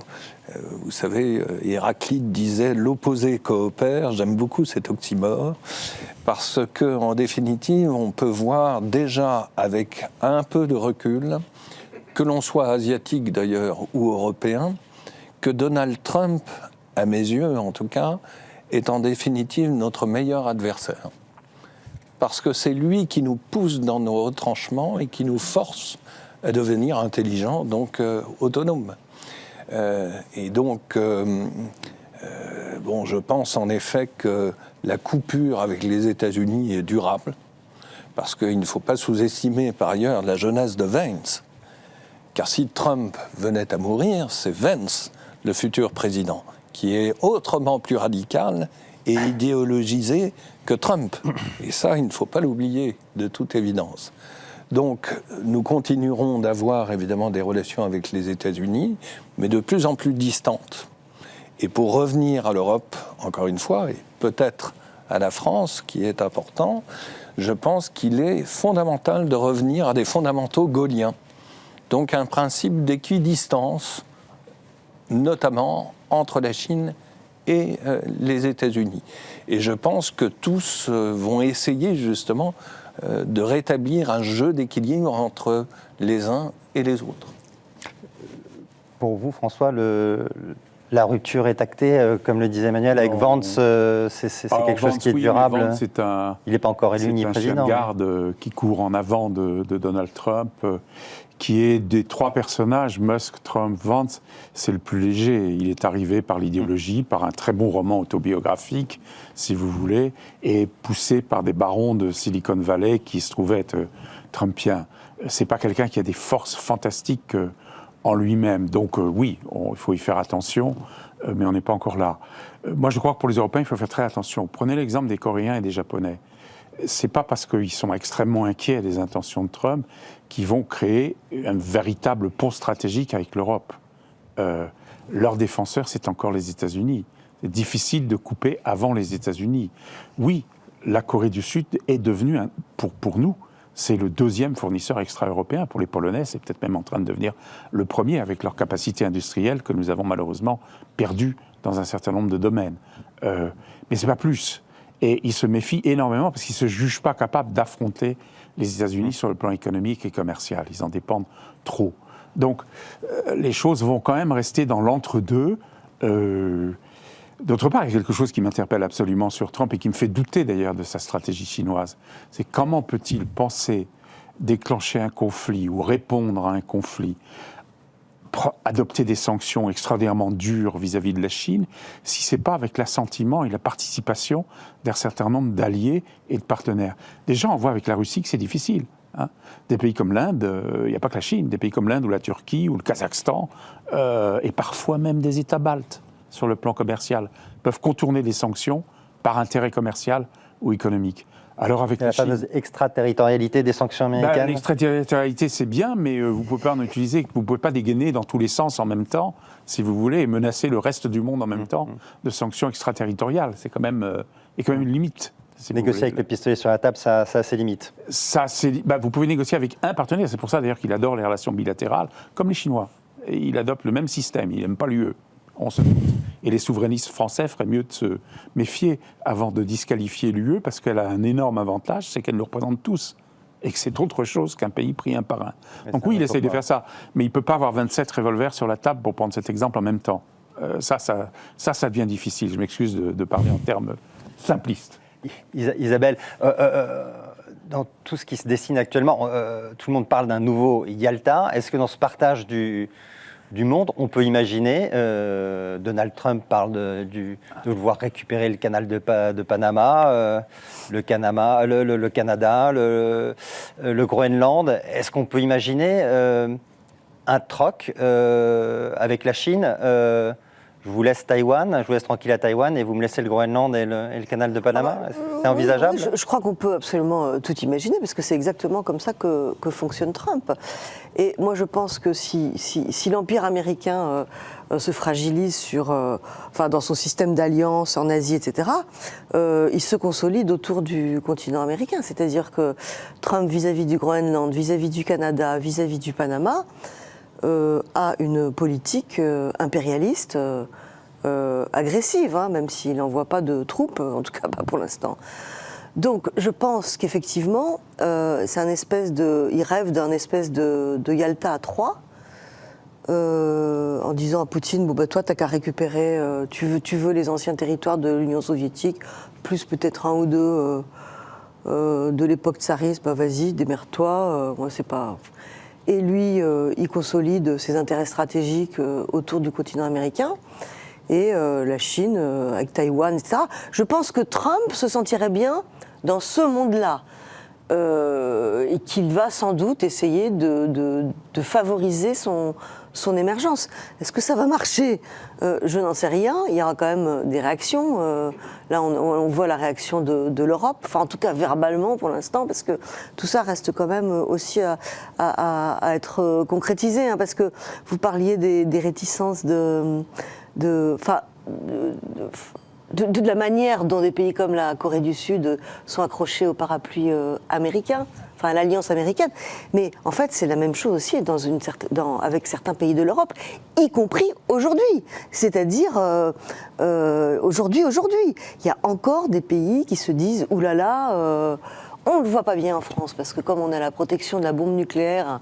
savez, Héraclite disait « l'opposé coopère ». J'aime beaucoup cet oxymore, parce qu'en définitive, on peut voir déjà avec un peu de recul, que l'on soit asiatique d'ailleurs ou européen, que Donald Trump, à mes yeux en tout cas, est en définitive notre meilleur adversaire. Parce que c'est lui qui nous pousse dans nos retranchements et qui nous force à devenir intelligents, donc autonomes. Et donc, bon, je pense en effet que la coupure avec les États-Unis est durable, parce qu'il ne faut pas sous-estimer par ailleurs la jeunesse de Vance. Car si Trump venait à mourir, c'est Vance, le futur président, qui est autrement plus radical et idéologisé que Trump. Et ça, il ne faut pas l'oublier, de toute évidence. Donc, nous continuerons d'avoir évidemment des relations avec les États-Unis, mais de plus en plus distantes. Et pour revenir à l'Europe, encore une fois, et peut-être à la France, qui est important, je pense qu'il est fondamental de revenir à des fondamentaux gaulliens. Donc un principe d'équidistance, notamment entre la Chine et les États-Unis. Et je pense que tous vont essayer justement de rétablir un jeu d'équilibre entre les uns et les autres. Pour vous, François, la rupture est actée, comme le disait Emmanuel, avec Vance, c'est quelque chose qui est durable. Vance, il n'est pas encore élu ni président. C'est un chien de garde qui court en avant de Donald Trump, qui est des trois personnages, Musk, Trump, Vance, c'est le plus léger. Il est arrivé par l'idéologie, par un très bon roman autobiographique, si vous voulez, et poussé par des barons de Silicon Valley qui se trouvaient être trumpiens. C'est pas quelqu'un qui a des forces fantastiques en lui-même. Donc oui, il faut y faire attention, mais on n'est pas encore là. Moi, je crois que pour les Européens, il faut faire très attention. Prenez l'exemple des Coréens et des Japonais. C'est pas parce qu'ils sont extrêmement inquiets des intentions de Trump qu'ils vont créer un véritable pont stratégique avec l'Europe. Leur défenseur, c'est encore les États-Unis. C'est difficile de couper avant les États-Unis. Oui, la Corée du Sud est devenue, pour nous, c'est le deuxième fournisseur extra-européen. Pour les Polonais, c'est peut-être même en train de devenir le premier avec leur capacité industrielle que nous avons malheureusement perdue dans un certain nombre de domaines. Mais c'est pas plus. Et ils se méfient énormément parce qu'ils ne se jugent pas capables d'affronter les États-Unis sur le plan économique et commercial. Ils en dépendent trop. Donc, les choses vont quand même rester dans l'entre-deux. D'autre part, il y a quelque chose qui m'interpelle absolument sur Trump et qui me fait douter d'ailleurs de sa stratégie chinoise. C'est comment peut-il penser déclencher un conflit ou répondre à un conflit, adopter des sanctions extraordinairement dures vis-à-vis de la Chine, si ce n'est pas avec l'assentiment et la participation d'un certain nombre d'alliés et de partenaires. Déjà, on voit avec la Russie que c'est difficile. Des pays comme l'Inde, il n'y a pas que la Chine, des pays comme l'Inde ou la Turquie ou le Kazakhstan, et parfois même des États baltes, sur le plan commercial, peuvent contourner les sanctions par intérêt commercial ou économique. Alors avec la fameuse extraterritorialité des sanctions américaines. L'extraterritorialité, c'est bien, mais vous ne pouvez pas en utiliser, vous ne pouvez pas dégainer dans tous les sens en même temps, si vous voulez, et menacer le reste du monde en même temps de sanctions extraterritoriales. C'est quand même, il y a quand même une limite. Si négocier avec le pistolet sur la table, ça a ses limites. Vous pouvez négocier avec un partenaire, c'est pour ça d'ailleurs qu'il adore les relations bilatérales, comme les Chinois. Et il adopte le même système, il n'aime pas l'UE. Et les souverainistes français feraient mieux de se méfier avant de disqualifier l'UE parce qu'elle a un énorme avantage, c'est qu'elle nous représente tous et que c'est autre chose qu'un pays pris un par un. Donc oui, il essaye de faire ça, mais il ne peut pas avoir 27 revolvers sur la table pour prendre cet exemple en même temps. ça devient difficile. Je m'excuse de parler en termes simplistes. Isabelle, dans tout ce qui se dessine actuellement, tout le monde parle d'un nouveau Yalta. Est-ce que dans ce partage du monde, on peut imaginer, Donald Trump parle de vouloir récupérer le canal de Panama, le Canada, le Groenland. Est-ce qu'on peut imaginer un troc avec la Chine je vous laisse Taïwan, je vous laisse tranquille à Taïwan et vous me laissez le Groenland et le canal de Panama. C'est envisageable? Je crois qu'on peut absolument tout imaginer parce que c'est exactement comme ça que fonctionne Trump. Et moi je pense que si l'empire américain se fragilise dans son système d'alliance en Asie, etc., il se consolide autour du continent américain. C'est-à-dire que Trump vis-à-vis du Groenland, vis-à-vis du Canada, vis-à-vis du Panama, a une politique impérialiste agressive, même s'il n'envoie pas de troupes, en tout cas pas pour l'instant. Donc je pense qu'effectivement, il rêve d'un espèce de Yalta à 3, en disant à Poutine, toi t'as qu'à récupérer, tu veux les anciens territoires de l'Union soviétique, plus peut-être un ou deux de l'époque tsariste, vas-y, démerde-toi, moi c'est pas... Et lui, il consolide ses intérêts stratégiques autour du continent américain. Et la Chine, avec Taïwan, etc. Je pense que Trump se sentirait bien dans ce monde-là. Et qu'il va sans doute essayer de favoriser son émergence. Est-ce que ça va marcher? Je n'en sais rien. Il y aura quand même des réactions. Là, on voit la réaction de l'Europe, enfin en tout cas verbalement pour l'instant, parce que tout ça reste quand même aussi à être concrétisé. Parce que vous parliez des réticences de la manière dont des pays comme la Corée du Sud sont accrochés au parapluie américain, à l'alliance américaine. Mais en fait, c'est la même chose aussi avec certains pays de l'Europe, y compris aujourd'hui. C'est-à-dire, aujourd'hui, il y a encore des pays qui se disent « Ouh là là, on ne le voit pas bien en France, parce que comme on a la protection de la bombe nucléaire,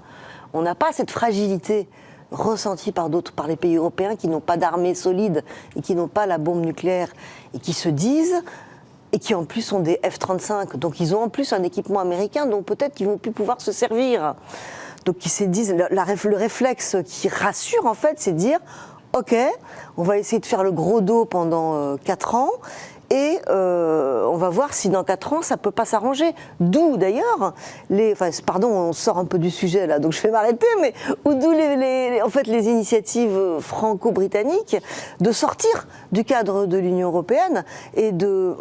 on n'a pas cette fragilité ressentie par les pays européens qui n'ont pas d'armée solide et qui n'ont pas la bombe nucléaire et qui se disent, et qui en plus ont des F-35, donc ils ont en plus un équipement américain dont peut-être qu'ils vont plus pouvoir se servir. Donc ils se disent, le réflexe qui rassure en fait, c'est de dire, ok, on va essayer de faire le gros dos pendant 4 ans, et on va voir si dans 4 ans ça peut pas s'arranger. D'où d'ailleurs on sort un peu du sujet là, donc je vais m'arrêter, mais d'où les initiatives franco-britanniques de sortir du cadre de l'Union européenne et de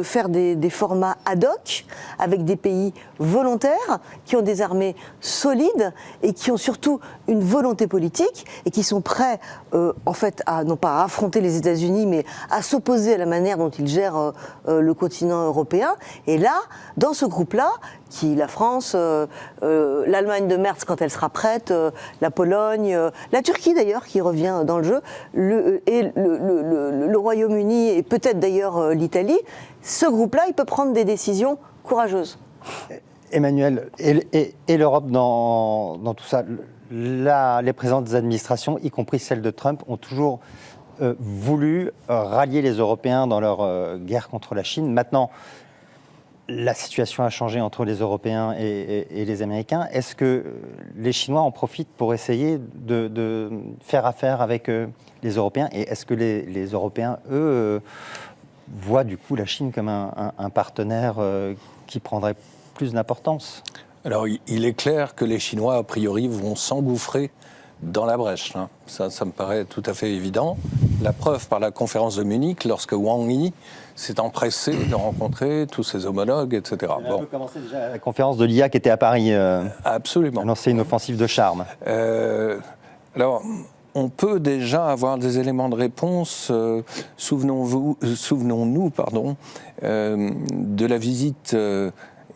faire des formats ad hoc avec des pays volontaires qui ont des armées solides et qui ont surtout une volonté politique et qui sont prêts non pas à affronter les États-Unis, mais à s'opposer à la manière dont ils gèrent le continent européen. Et là, dans ce groupe-là, la France, l'Allemagne de Merz quand elle sera prête, la Pologne, la Turquie d'ailleurs qui revient dans le jeu, le Royaume-Uni et peut-être d'ailleurs l'Italie, ce groupe-là, il peut prendre des décisions courageuses. Emmanuel, et l'Europe dans tout ça, les précédentes administrations, y compris celle de Trump, ont toujours voulu rallier les Européens dans leur guerre contre la Chine. Maintenant, la situation a changé entre les Européens et les Américains. Est-ce que les Chinois en profitent pour essayer de faire affaire avec les Européens? Et est-ce que les Européens, eux, voient du coup la Chine comme un partenaire qui prendrait plus d'importance? Alors, il est clair que les Chinois, a priori, vont s'engouffrer dans la brèche. Ça me paraît tout à fait évident. La preuve par la conférence de Munich, lorsque Wang Yi s'est empressé de rencontrer tous ses homologues, etc. On a un peu commencé déjà la conférence de l'IA qui était à Paris. Absolument. Lancer une offensive de charme. Alors, on peut déjà avoir des éléments de réponse. Souvenons-nous, de la visite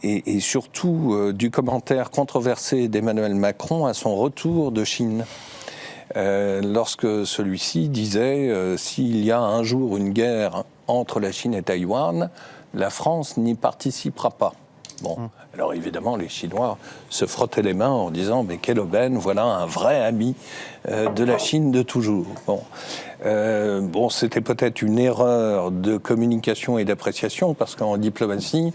et surtout du commentaire controversé d'Emmanuel Macron à son retour de Chine. Lorsque celui-ci disait s'il y a un jour une guerre entre la Chine et Taïwan, la France n'y participera pas. Bon, alors évidemment, les Chinois se frottaient les mains en disant « mais quelle aubaine, voilà un vrai ami de la Chine de toujours ». Bon, c'était peut-être une erreur de communication et d'appréciation, parce qu'en diplomatie...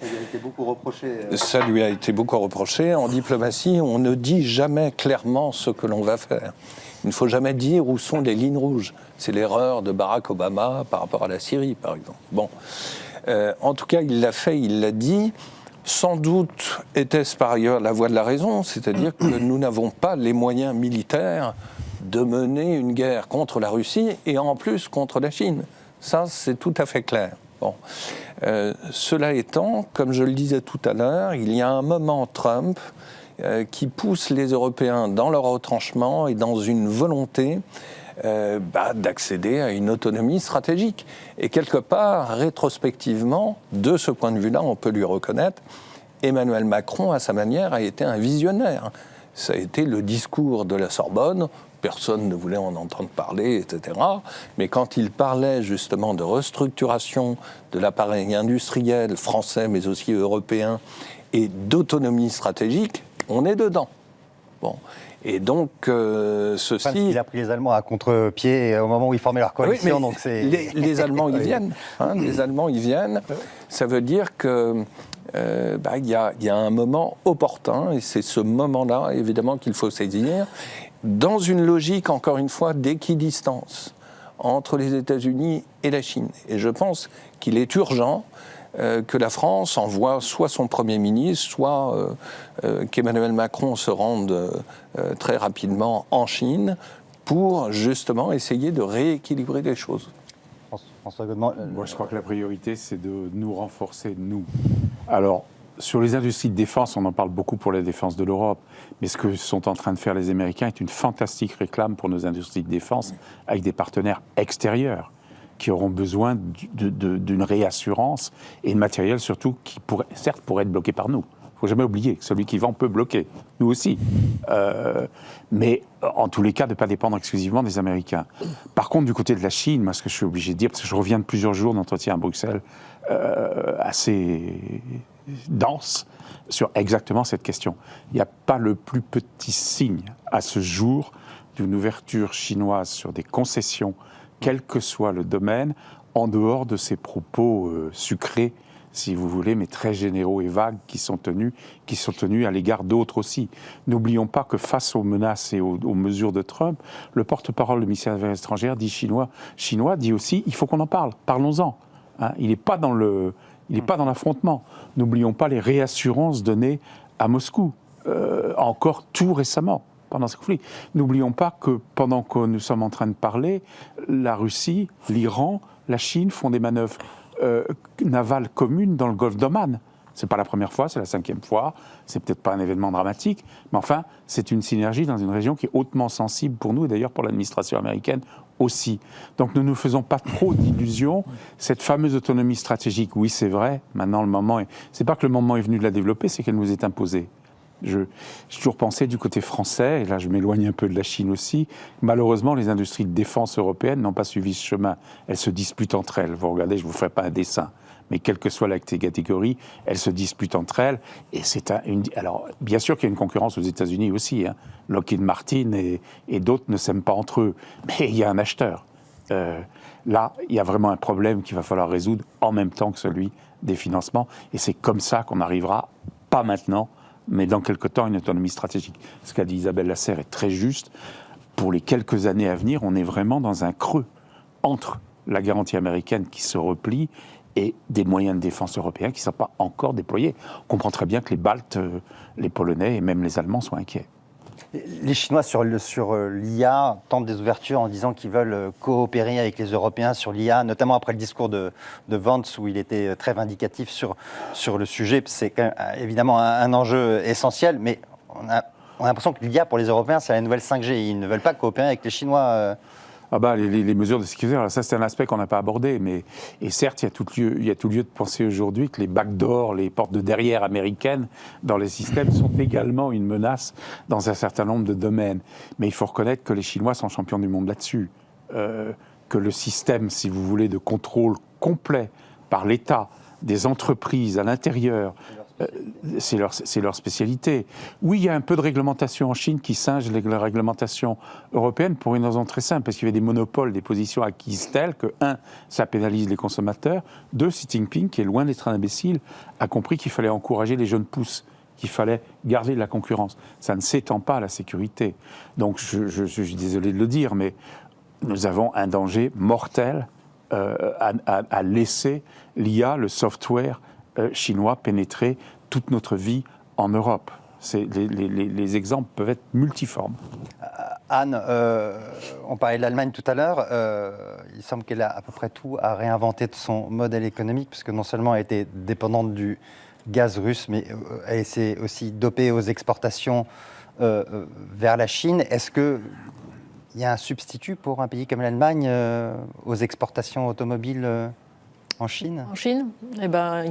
Ça lui a été beaucoup reproché. En diplomatie, on ne dit jamais clairement ce que l'on va faire. Il ne faut jamais dire où sont les lignes rouges. C'est l'erreur de Barack Obama par rapport à la Syrie, par exemple. Bon, en tout cas, il l'a fait, il l'a dit. Sans doute était-ce par ailleurs la voie de la raison, c'est-à-dire que nous n'avons pas les moyens militaires de mener une guerre contre la Russie et en plus contre la Chine. Ça, c'est tout à fait clair. Bon. Cela étant, comme je le disais tout à l'heure, il y a un moment Trump qui pousse les Européens dans leur retranchement et dans une volonté d'accéder à une autonomie stratégique. Et quelque part, rétrospectivement, de ce point de vue-là, on peut lui reconnaître, Emmanuel Macron, à sa manière, a été un visionnaire. Ça a été le discours de la Sorbonne, personne ne voulait en entendre parler, etc. Mais quand il parlait justement de restructuration de l'appareil industriel français, mais aussi européen, et d'autonomie stratégique, on est dedans. Bon. Et donc, ceci... Il a pris les Allemands à contre-pied au moment où ils formaient leur coalition. Oui, donc c'est... les Allemands, ils viennent. Les Allemands, ils viennent. Ça veut dire que y a un moment opportun, et c'est ce moment-là, évidemment, qu'il faut saisir, dans une logique, encore une fois, d'équidistance entre les États-Unis et la Chine. Et je pense qu'il est urgent que la France envoie soit son Premier ministre, soit qu'Emmanuel Macron se rende très rapidement en Chine pour justement essayer de rééquilibrer les choses. François Godement, Moi, je crois que la priorité, c'est de nous renforcer, nous. Alors, sur les industries de défense, on en parle beaucoup pour la défense de l'Europe, mais ce que sont en train de faire les Américains est une fantastique réclame pour nos industries de défense avec des partenaires extérieurs qui auront besoin d'une réassurance et de matériel surtout qui pourrait être bloqué par nous. Il ne faut jamais oublier que celui qui vend peut bloquer, nous aussi. Mais en tous les cas, de ne pas dépendre exclusivement des Américains. Par contre, du côté de la Chine, moi, ce que je suis obligé de dire, parce que je reviens de plusieurs jours d'entretien à Bruxelles, assez dense, sur exactement cette question. Il n'y a pas le plus petit signe à ce jour d'une ouverture chinoise sur des concessions, quel que soit le domaine, en dehors de ces propos sucrés, si vous voulez, mais très généraux et vagues qui sont tenus à l'égard d'autres aussi. N'oublions pas que face aux menaces et aux mesures de Trump, le porte-parole du ministère des Affaires étrangères dit chinois dit aussi il faut qu'on en parle, parlons-en. Hein, il n'est pas dans l'affrontement. N'oublions pas les réassurances données à Moscou, encore tout récemment. Pendant ce conflit. N'oublions pas que pendant que nous sommes en train de parler, la Russie, l'Iran, la Chine font des manœuvres navales communes dans le golfe d'Oman. C'est pas la première fois, c'est la 5e fois. C'est peut-être pas un événement dramatique, mais enfin, c'est une synergie dans une région qui est hautement sensible pour nous et d'ailleurs pour l'administration américaine aussi. Donc ne nous faisons pas trop d'illusions. Cette fameuse autonomie stratégique, oui, c'est vrai. Maintenant, le moment c'est pas que le moment est venu de la développer, c'est qu'elle nous est imposée. J'ai toujours pensé du côté français, et là je m'éloigne un peu de la Chine aussi, malheureusement les industries de défense européennes n'ont pas suivi ce chemin. Elles se disputent entre elles. Vous regardez, je ne vous ferai pas un dessin, mais quelle que soit la catégorie, elles se disputent entre elles. Et c'est alors, bien sûr qu'il y a une concurrence aux États-Unis aussi. Hein. Lockheed Martin et d'autres ne s'aiment pas entre eux, mais il y a un acheteur. Là, il y a vraiment un problème qu'il va falloir résoudre en même temps que celui des financements. Et c'est comme ça qu'on arrivera, pas maintenant, mais dans quelque temps, une autonomie stratégique. Ce qu'a dit Isabelle Lasserre est très juste. Pour les quelques années à venir, on est vraiment dans un creux entre la garantie américaine qui se replie et des moyens de défense européens qui ne sont pas encore déployés. On comprend très bien que les Baltes, les Polonais et même les Allemands sont inquiets. Les Chinois sur l'IA tentent des ouvertures en disant qu'ils veulent coopérer avec les Européens sur l'IA, notamment après le discours de Vance où il était très vindicatif sur le sujet. C'est quand même, évidemment un enjeu essentiel, mais on a l'impression que l'IA pour les Européens, c'est la nouvelle 5G. Ils ne veulent pas coopérer avec les Chinois. Les mesures de sécurité, alors ça c'est un aspect qu'on n'a pas abordé, et certes il y a tout lieu de penser aujourd'hui que les backdoors, les portes de derrière américaines dans les systèmes sont également une menace dans un certain nombre de domaines. Mais il faut reconnaître que les Chinois sont champions du monde là-dessus, que le système, si vous voulez, de contrôle complet par l'État des entreprises à l'intérieur C'est leur spécialité. Oui, il y a un peu de réglementation en Chine qui singe la réglementation européenne pour une raison très simple, parce qu'il y avait des monopoles, des positions acquises telles que, un, ça pénalise les consommateurs, deux, Xi Jinping, qui est loin d'être un imbécile, a compris qu'il fallait encourager les jeunes pousses, qu'il fallait garder de la concurrence. Ça ne s'étend pas à la sécurité. Donc, je suis désolé de le dire, mais nous avons un danger mortel à laisser l'IA, le software chinois pénétrer toute notre vie en Europe. Les exemples peuvent être multiformes. Anne, on parlait de l'Allemagne tout à l'heure. Il semble qu'elle a à peu près tout à réinventer de son modèle économique, puisque non seulement elle était dépendante du gaz russe, mais elle s'est aussi dopée aux exportations vers la Chine. Est-ce qu'il y a un substitut pour un pays comme l'Allemagne aux exportations automobiles en Chine ? En Chine, eh ben,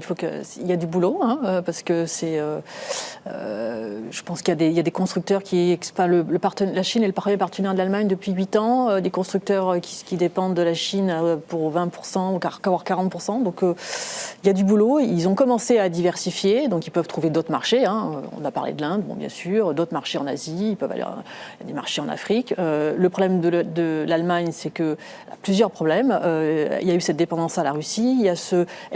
il y a du boulot, hein, parce que je pense qu'il y a des constructeurs la Chine est le premier partenaire de l'Allemagne depuis 8 ans, des constructeurs qui dépendent de la Chine pour 20% ou 40%. Donc il y a du boulot. Ils ont commencé à diversifier, donc ils peuvent trouver d'autres marchés. Hein. On a parlé de l'Inde, bon, bien sûr, d'autres marchés en Asie, il y a des marchés en Afrique. Le problème de l'Allemagne, c'est qu'il y a plusieurs problèmes. Il y a eu cette dépendance à la Russie. Elle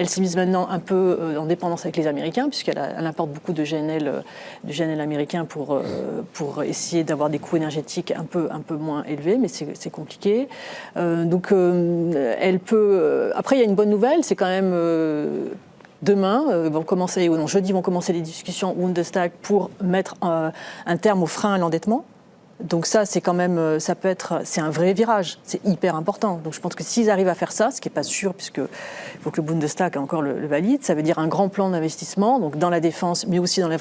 s'est mise maintenant un peu en dépendance avec les Américains, puisqu'elle importe beaucoup de GNL américain pour essayer d'avoir des coûts énergétiques un peu moins élevés, mais c'est compliqué. Elle peut... Après, il y a une bonne nouvelle, c'est quand même... Demain, jeudi vont commencer les discussions au Bundestag pour mettre un terme au frein à l'endettement. Donc ça, c'est quand même, c'est un vrai virage, c'est hyper important. Donc je pense que s'ils arrivent à faire ça, ce qui n'est pas sûr, puisqu'il faut que le Bundestag encore le valide, ça veut dire un grand plan d'investissement, donc dans la défense, mais aussi dans les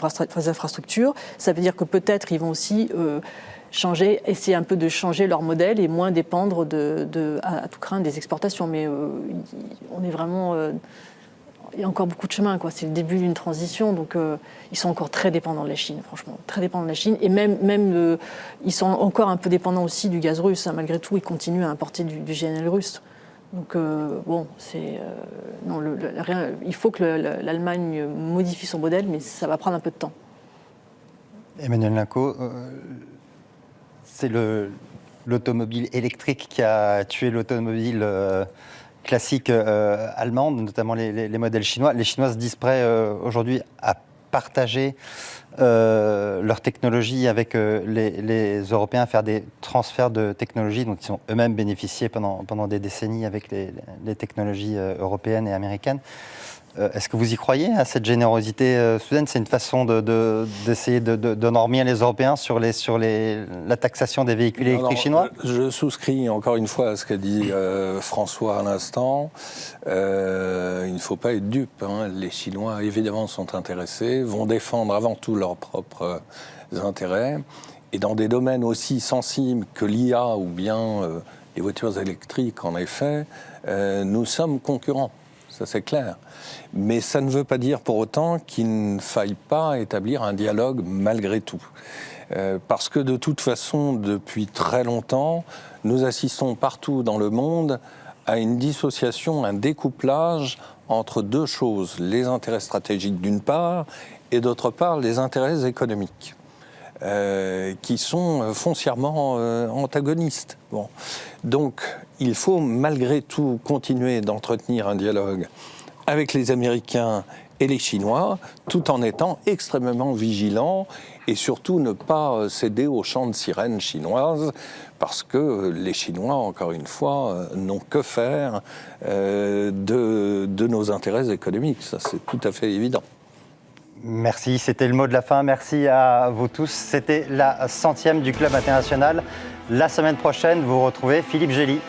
infrastructures. Ça veut dire que peut-être ils vont aussi essayer un peu de changer leur modèle et moins dépendre à tout craindre des exportations. Mais on est vraiment... il y a encore beaucoup de chemin, quoi. C'est le début d'une transition, donc ils sont encore très dépendants de la Chine, franchement, très dépendants de la Chine, et même ils sont encore un peu dépendants aussi du gaz russe, hein. Malgré tout, ils continuent à importer du GNL russe. Donc il faut que l'Allemagne modifie son modèle, mais ça va prendre un peu de temps. Emmanuel Linco, c'est l'automobile électrique qui a tué l'automobile classique allemande, notamment les modèles chinois. Les Chinois se disent prêts aujourd'hui à partager leur technologie avec les Européens, à faire des transferts de technologie dont ils ont eux-mêmes bénéficié pendant des décennies avec les technologies européennes et américaines. Est-ce que vous y croyez à cette générosité soudaine ? C'est une façon d'essayer de normir les Européens sur la taxation des véhicules électriques chinois ? Je souscris encore une fois à ce qu'a dit François à l'instant. Il ne faut pas être dupe, hein. Les Chinois, évidemment, sont intéressés, vont défendre avant tout leurs propres intérêts. Et dans des domaines aussi sensibles que l'IA ou bien les voitures électriques, en effet, nous sommes concurrents. Ça, c'est clair. Mais ça ne veut pas dire pour autant qu'il ne faille pas établir un dialogue malgré tout. Parce que de toute façon, depuis très longtemps, nous assistons partout dans le monde à une dissociation, un découplage entre deux choses. Les intérêts stratégiques d'une part et d'autre part les intérêts économiques. Qui sont foncièrement antagonistes. Bon. Donc, il faut malgré tout continuer d'entretenir un dialogue avec les Américains et les Chinois, tout en étant extrêmement vigilants et surtout ne pas céder au chant de sirène chinoise, parce que les Chinois, encore une fois, n'ont que faire de nos intérêts économiques. Ça, c'est tout à fait évident. Merci, c'était le mot de la fin. Merci à vous tous. C'était la 100e du Club International. La semaine prochaine, vous retrouvez Philippe Gély.